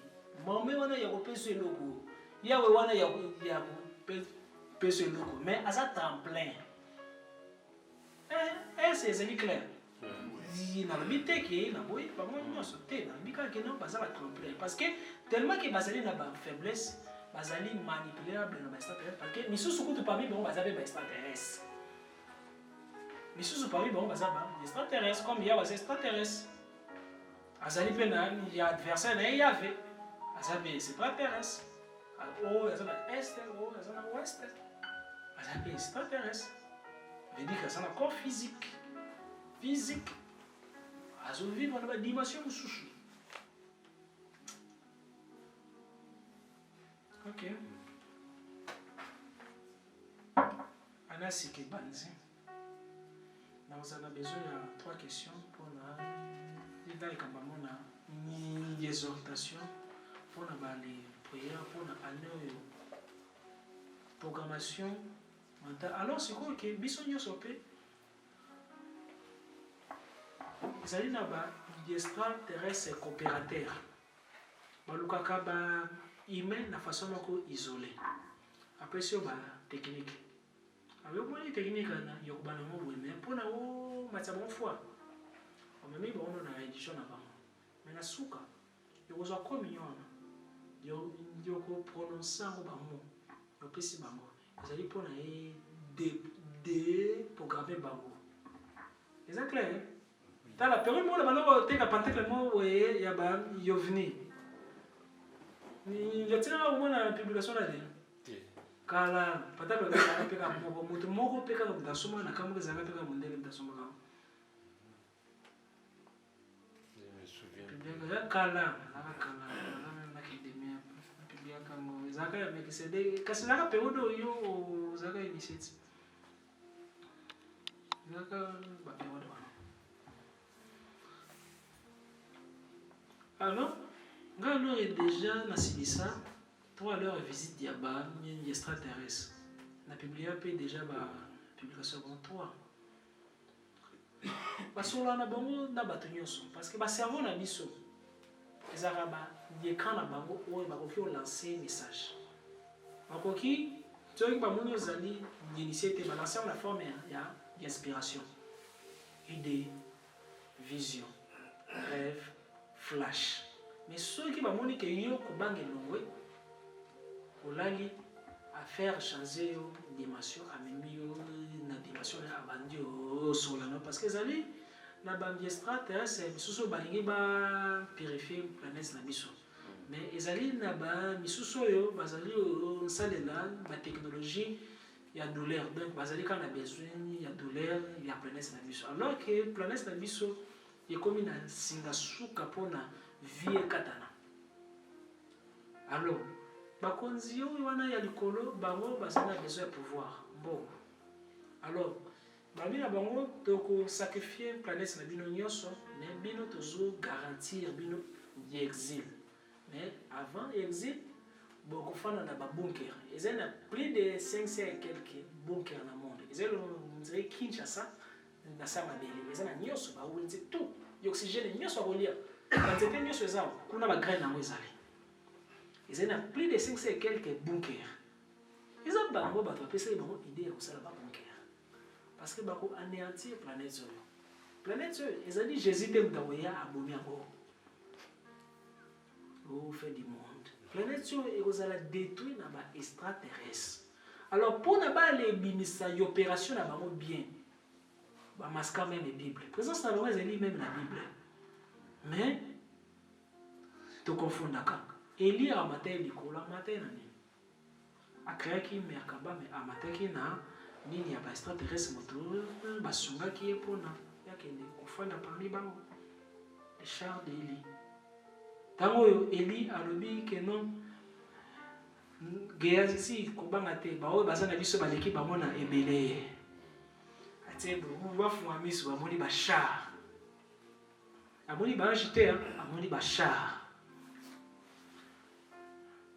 [SPEAKER 1] maman wana il a copié sur le logo Yahweh wana il a copié sur le logo mais à ça temps plein c'est clair il n'a pas que na boy pas moi non sauter na bika que non pas ça temps plein parce que tellement que bazali na ba faiblesse bazali manipulable na ba extraterrestre parce que misu sukutu parmi bon bazali ba extraterrestre. Mais si vous parlez, bon, des extraterrestres, comme il y a des extraterrestres. Azali Pena, il y a adversaire, il y avait. Azali, c'est extraterrestre. Oh, il y a un est, oh, il y a un ouest. Azali, extraterrestre. veut dire que ça a un corps physique. Physique. Azul vivre dans la dimension de sushi. Ok. Anna Sikebanzi. Nous avons besoin de 3 questions pour la exhortation, pour la prière, pour la programmation mentale. Alors, c'est quoi que Bissonio Sopé? Ils allaient là-bas, des extraterrestres coopérateurs. Balukaka ba humain la façon dont isolé. Après ça, ba technique. Avec moi les techniques là, il y a pas de mots mais pour na o mataba fois. On me met bon na édition avant. Mais na suka, il y a communion. Il y a ko prononcer ba mot. Il y a pesi ba mot. Ils allaient pour na de programmer ba mot. C'est clair. Dans la période où on a panté le mot il y a ba yovni. Il y a tellement au moins la publication là. Kala pataka ka peka moto moko peka ka soma na kama za peka mondele da soma ka. Je me souviens. Kala na kidemia pibia kango zaka ya mekisede kasi zaka peodo yo zaka initiate. Zaka ba peodo. Alors, Galo est déjà na Sibisa. 3 heures de visite d'Yaba, il y a extraterrestre. La publication déjà la publication avant 3. basolola na bango na bato nyonso parce que bacerveau na biso ezalaka baécran na bango oyo bakoki olancer message bakoki soki bamoni ozali initié te balancer na forme ya inspiration idée vision rêve flash mais soki bamoni ke yo kobanga elongwe olali faire changer yo dimension amemi yo na dimension ya abandi osolana parce que ezali na bambi extraterrestre misusu balingi bapurifie planète na biso mais ezali na bamisusu oyo bazali osalela batechnologie ya douleur donc bazali kaka na besoin ya douleur ya planète na biso alors que planète na biso ekomi na singa suka mpona vie ekatana alors bakonzi oyo wana ya likolo bango bazali na besoin ya pouvoir mbongo alors babi na bango tokosacrifie planète na bino nyonso mais bino tozogarantir bino exil mais avant exil bokofanda na babunker ezali na plus de 500 et quelques bunker na monde ezali nzela Kinshasa na sa mabele eza na nyonso bawenzi tout oxygène nyonso akolia banzete nyonso eza kuna bagraine yango ezali ezali na plus de 500 et quelques bunker eza bango bato bapesaki bango idée ya kosala babunker parce que bako anéantir planète oyo planète oyo ezali Jésus te moto akoya abomi yango au fait du monde planète oyo ekozala détruit na baextraterrestre alors mpona balebimisa opération na bango bien bamaska même bible présence na bango ezali même na bible mais tokofundaka Eli amatai likolo amatai na nini akreaki merkaba me amataki na nini ya baextraterrestre moto basungaki ye mpona yakende kofanda parmi bango le char de Eli ntango oyo Eli alobi ke non geasi kobanga te baoyo baza na biso baleki bango na ebele atie bafunga miso bamoni bachar amoni baange te amoni bachar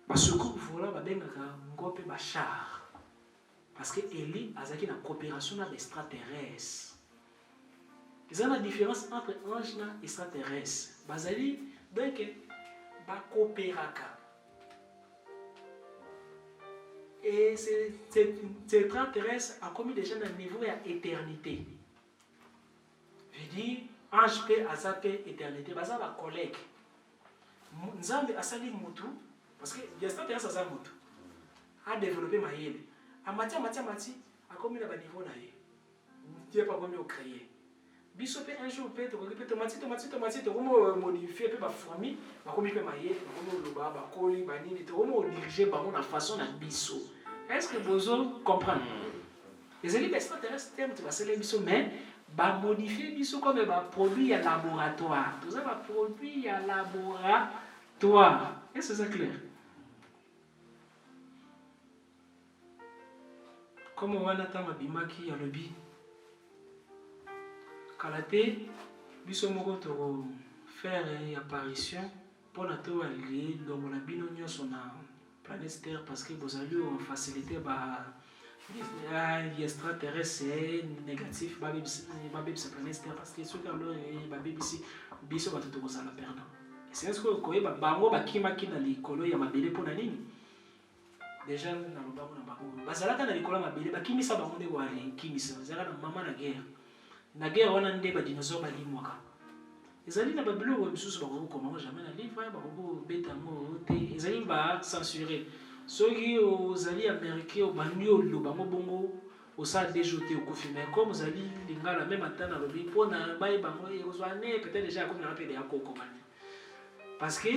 [SPEAKER 1] basuku vola babengaka ngope bachar parce que Eli azaki na coopération na extraterrestre eza na différence entre ange na extraterrestre bazali donc bacoopéraka et cet extraterrestre a commis déjà un niveau à éternité. Je dis, ange pe azape éternité, baza ba collègue. Nzambe asali mutu parce que l'extraterrestre aza mutu a développé mayele. A mati a commis na ba niveau na ye. Dieu pas commis au créer. Biso pe un jour pe to tomati to como modifier pe ba famille, ba commis pe mayele, ba commis loba ba koli ba nini to como diriger ba na façon na biso. Est-ce que vous comprenez? Les élites extraterrestres, tu vas les biso, mais bah modifier biso comme bah produit à laboratoire. Tout ça va produit à laboratoire. Est-ce que c'est clair? Comme on a tant abimaki à lobby, kalaté, biso moko to faire une apparition pour notre allié, donc la binonion son planète Terre parce que vous allez faciliter les extraterrestres négatifs babibisa planète Terre parce que ceux qui ont babibisi biso bato tokozala perdant c'est ce que koyeba bango bakimaki na likolo ya mabele mpona nini déjà na lobango na bango bazalaka na likolo ya mabele bakimisa bango nde koalikimisa bazalaka na mama na guerre wana nde badinosaure balimwaka ezali na babiloko misusu bakokoma jamais na livre bakobeta yango te ezali bacensuré soki ozali américain obandi oloba ngo bongo osala deja te okufi mais comme ozali lingala même ata nalobi mpona bayebango ekozwa ne peut-être déjà akomi na mapede yakokomani parce que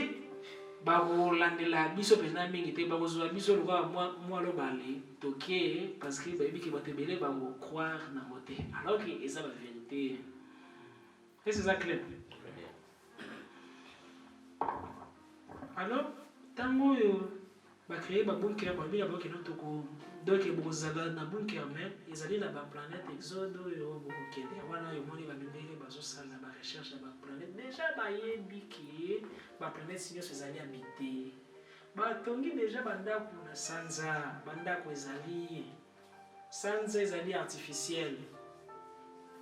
[SPEAKER 1] bakolandela biso mpenza mingi te bakozwa biso lokola mwa lobale toke parce que bayebi ke bato ebele bakocroire nango te alors que eza bavérité est-ce que eza clair? Alors, tant que créer un bunker, donc vous avez un bunker même, ils allaient dans la planète Exode, voilà, ils vont faire la recherche de la planète. Déjà, la planète sinon ces alliés habités. Batongi déjà bandako na sanza, bandako ezali sanza ezali artificiel.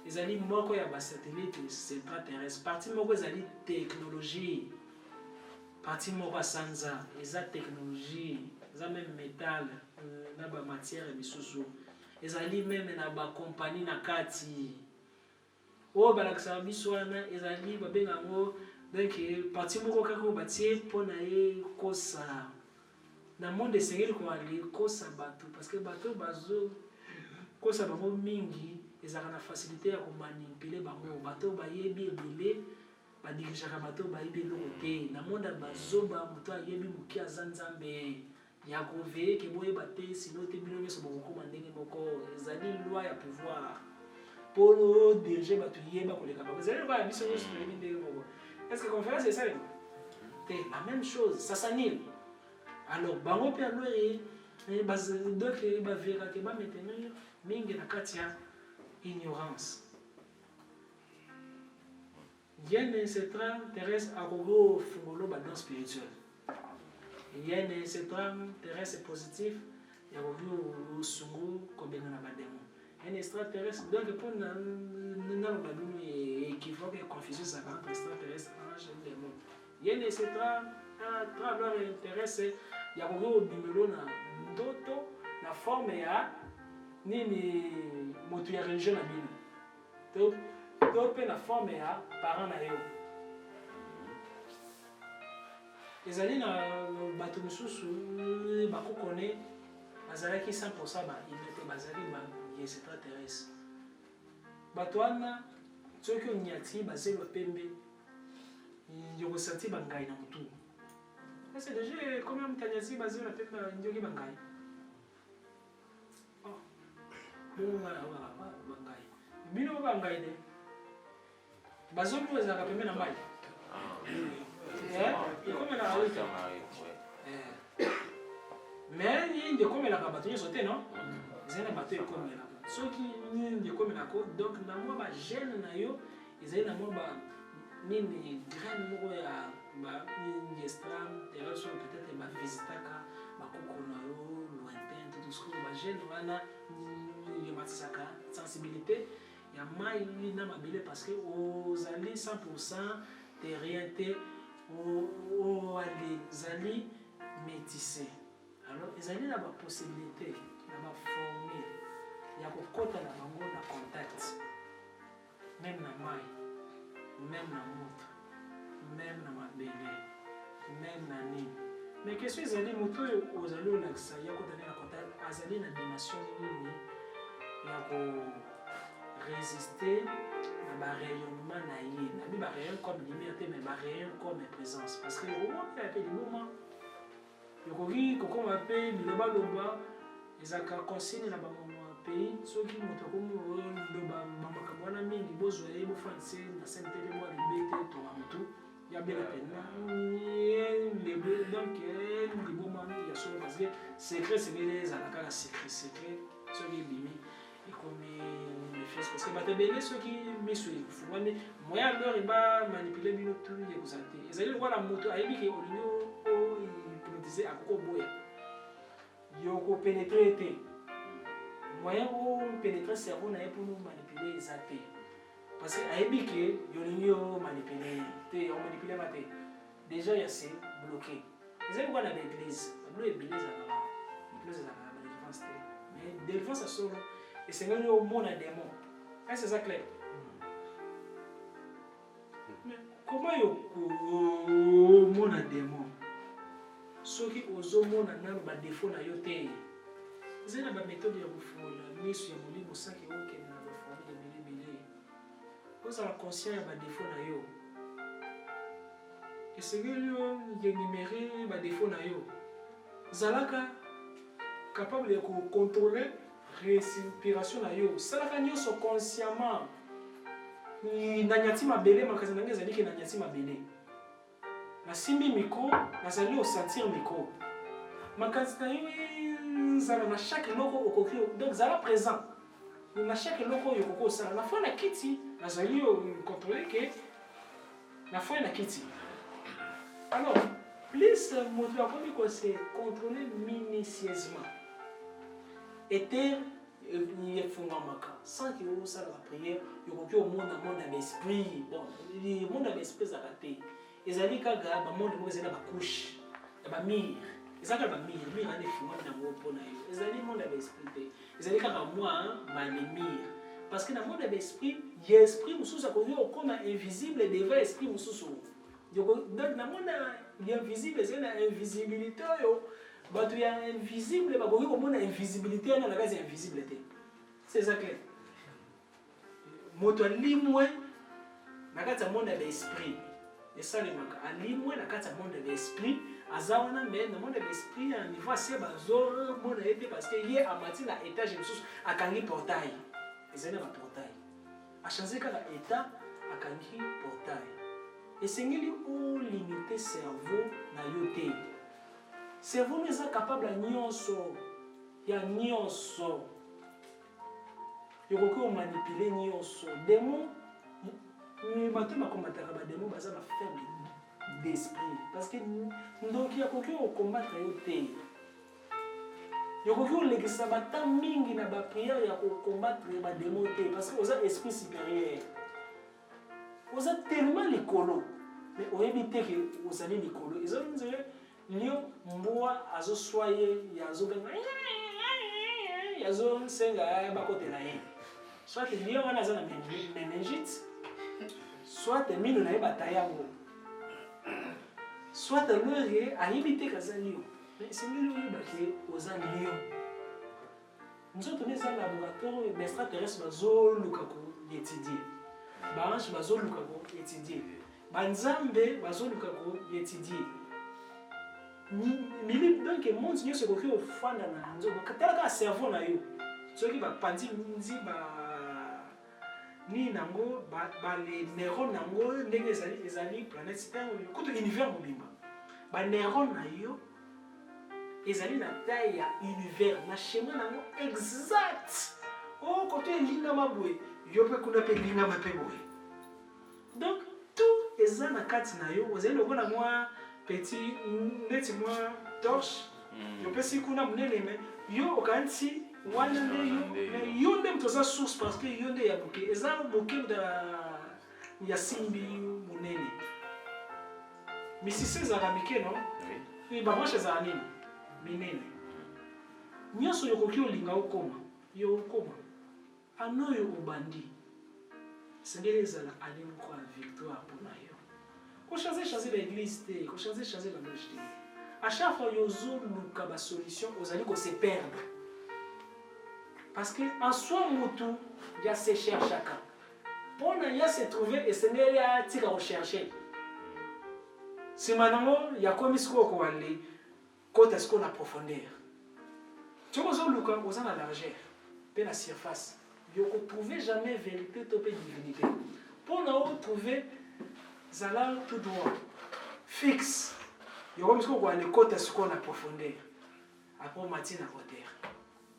[SPEAKER 1] ezali moko ya basatellite extraterrestre partie moko ezali technologie partie moko ya sanza eza technologie eza même métal na bamatière misusu ezali meme na bakompagnie na kati oyo balakisaka biso wana ezali babenga yango donc partie moko kaka oyo batie mpo na ye kosa na monde esengeli koali kosa bato parce que bato bazokosa bango mingi ezalaka na facilité ya komanipule bango bato bayebi ebele badirijaka bato bayebi eloko te na monde bazoba moto ayebi moki aza nzambe ya koveye ke boyeba te sino te bino nyonso bokokoma ndenge moko ezali loi ya pouvoir mpo dirige bato yeba koleka bango ezali loi ya biso nyonso toyebi ndenge moko est-ce que conférence esalema te la même chose sasanile alors bango mpe aloi donc baverake bametenir mingi na kati ya ignorance yene extraterrestre akoki ofungolo badon spirituel yene extraterrestre positif yakoki osungu kobenga na bademo yene extraterrestre donc mpo naloba bino équivoque confusion ezaka entre extraterrestre ange démon yene extraterrestre interesse yakoki obimelo na ndoto na forme ya nini moto ya religion na bino to mpe na forme ya parent na yo ezali na bato mosusu bakokone bazalaki 100% baime te bazali extraterrestre bato wana soki oniati bazelo pembe yokosanti bangai na motu c'est déjà combien mutanyasi bazelo na pembe ndioki bangai bangai bino bangai de bazombo ezalaka pembe na mai ekomela awita mais nini ekomelaka bato nyonso te non ezali na bato ekomelaka soki nini ekomelaka donc na mwa bagene na yo ezali na mwa nini graine moko ya nini extraterrestre peut-être bavisitaka bakoko na yo lointain tout ce que bagene wana yomatisaka sensibilité ya mai na mabele parce que ozali 100% terrien te ezali métissé alors ezali na bapossibilité na baformule ya kokota na bango na contact même na mai même na moto même na mabele même na nini mais question ezali moto oyo ozali olakisa ya kotani na contact azali na dimension nini ya résister na barayonnement na ye nabi barayon comme lumière te mais barayon comme présence parce que okoki ape liboma yokoki kokoma mpe bilobaloba ezalaka consigne na bapays soki moto akomiloba bamakambo wana mingi bozwa ye bofanise na sentele mwa libe te tonga motu yabela pena donc liboma ya solo parce que secret sebele ezala kaka secret soki ebimi ekomi méfiance parce que bato ebele soki miso efungwami moyen alors ebamanipule bino tu yekozala te ezali lokola moto ayebi ke olingi ohypnotise akoko boya yokopenetre te moyen opénétre cerveau na ye mpona omanipule eza te parce que ayebi ke yolingi omanipule te omanipulema te déjà yase bloqué ezali lokola na baeglise babilo ebele ezalaka badélivrance te mais délivrance ya solo esengeli omona démon est-ce que c'est clair mais comment yokomona démon soki ozomona nano badefo na yo te ezali na baméthode ya kofungola miso ya molimo saki okende na baforme ebelebele ozala conscient ya badefo na yo esengeli yenimere badefo na yo zalaka capable de contrôler respiration na yo salaka nyonso consciemment na nyati mabele makasi na ngai ezali ke na nyati mabele nasimbi micro nazali osentir micro makasi na yo ezala na chaque eloko okoki donc zala présent na chaque eloko oyo okoki osala na fois na kiti nazali contrôler ke na fois na kiti alors plus moto akomi kose contrôler minutieusement ete il faut sans que vous ça la prière il faut que au monde d'esprit bon le monde d'esprit ça raté ils allaient quand le monde vous c'est la couche la mire ils allaient la mire on est fumant dans mon pour naïo ils allaient monde d'esprit ils allaient quand moi les mire parce que dans le monde d'esprit il y a esprit mususu comme invisible devant esprit mususu donc dans le monde invisible c'est une invisibilité bato ya invisible bakoki komona invisibilité na kazi ya invisibilité c'est ça clair moto alimwe na kati ya monde ya l'esprit esalemaka alimwe na kati ya monde ya l'esprit aza wana mais na monde ya l'esprit ya niveau asie bazomona ye te parce que ye amati na étage mosusu akangi portail ezali na baportail achange kaka état akangi portail esengeli olimite cerveau na yo te cerveau n'est pas capable de nyonso ya nyonso yokoki o manipuler nyonso démon mais bato bakomataka ba démon baza ba faible d'esprit parce que donc yokoki o combattre yo te yokoki o lekisa bata mingi na ba prière ya ko combattre ba démon te parce que oza esprit supérieur oza tellement likolo mais oyebi te que ozali likolo ezali nzela Lio mboa azo soye yazo benga yazo senga bakotela ye soit lio wana za na meningite soit mino na yeba tayango soit lori ayibite kaza lio mais c'est lio yeba ke oza lio nzoto neza laboratoire d'extraterrestre bazo luka ko étudier banche bazo luka ko étudier banzambe bazo luka ko étudier Mili donc le monde nyonso ekoki ofanda na nzoto katalaka cerveau na yo soki bapandi nzi ni nango les neurones nango ndenge ezali planète terre kutu univers mobimba ba neurones na yo ezali na taille ya univers na schéma nango exact koto elingama boye yo mpe kuna mpe elingama mpe boye donc tout eza na kati na yo ozali lokola mwa petit neti moi torche yo pesi kuna munene mais yo okanti wana nde yo mais yo nde mtoza source parce que yo nde ya buke eza buke da ya simbi munene mais si c'est za mike non oui ba marche za nini minene nyoso yo koki olinga okoma yo okoma anoyo obandi sengeleza la alim kwa victoire pour na yo ko changer l'église te ko changer la loge te à chaque fois yozo luka ba solution ozali ko se perdre parce que en soi mutu ya se chercher chacun pour na ya se trouver et sengeli ya tika rechercher c'est maintenant ya komi siko ko aller côté est-ce qu'on a profondeur tu vois zo luka oza na largeur pe la surface yo ko trouver jamais vérité to pe divinité pour na trouver zala tout droit fixe yo comme ce qu'on les côtes à ce qu'on a profondeur après matin à côté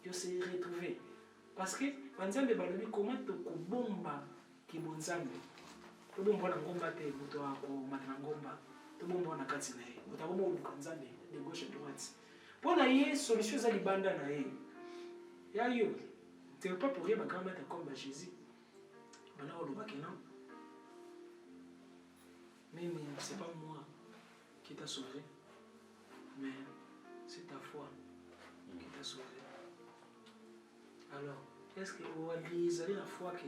[SPEAKER 1] yo se retrouver parce que banzambe balobi comment to kubomba kibonzambe to bomba na ngomba te buto ako matana ngomba to bomba na kati na ye utabomba ubukanzambe de gauche à droite pour na ye solution za libanda na ye ya yo c'est pas pour rien ba grand mettre comme Jésus bana olobaki non. Mais ce n'est pas moi qui t'a sauvé, mais c'est ta foi qui t'a sauvé. Alors, est-ce que vous avez la foi que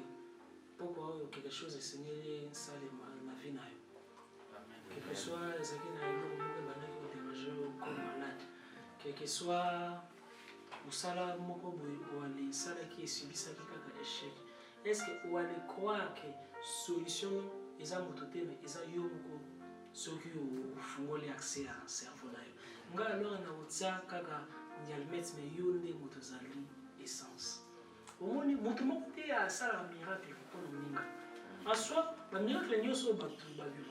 [SPEAKER 1] pourquoi quelque chose est signé ça ma vie na quel que soit ce qui n'a comme malade, quel que soit ou sala moko ou aller sala qui subit ça qui a échec. Est-ce que vous allez croire que solution eza moto te mais eza yo moko soki ofungoli accès à cerveau na yo nga alors na otsa kaka nyalmet mais yo nde moto zali essence omoni moto moko te asala miracle pour moninga en soi ba miracle nyonso bato ba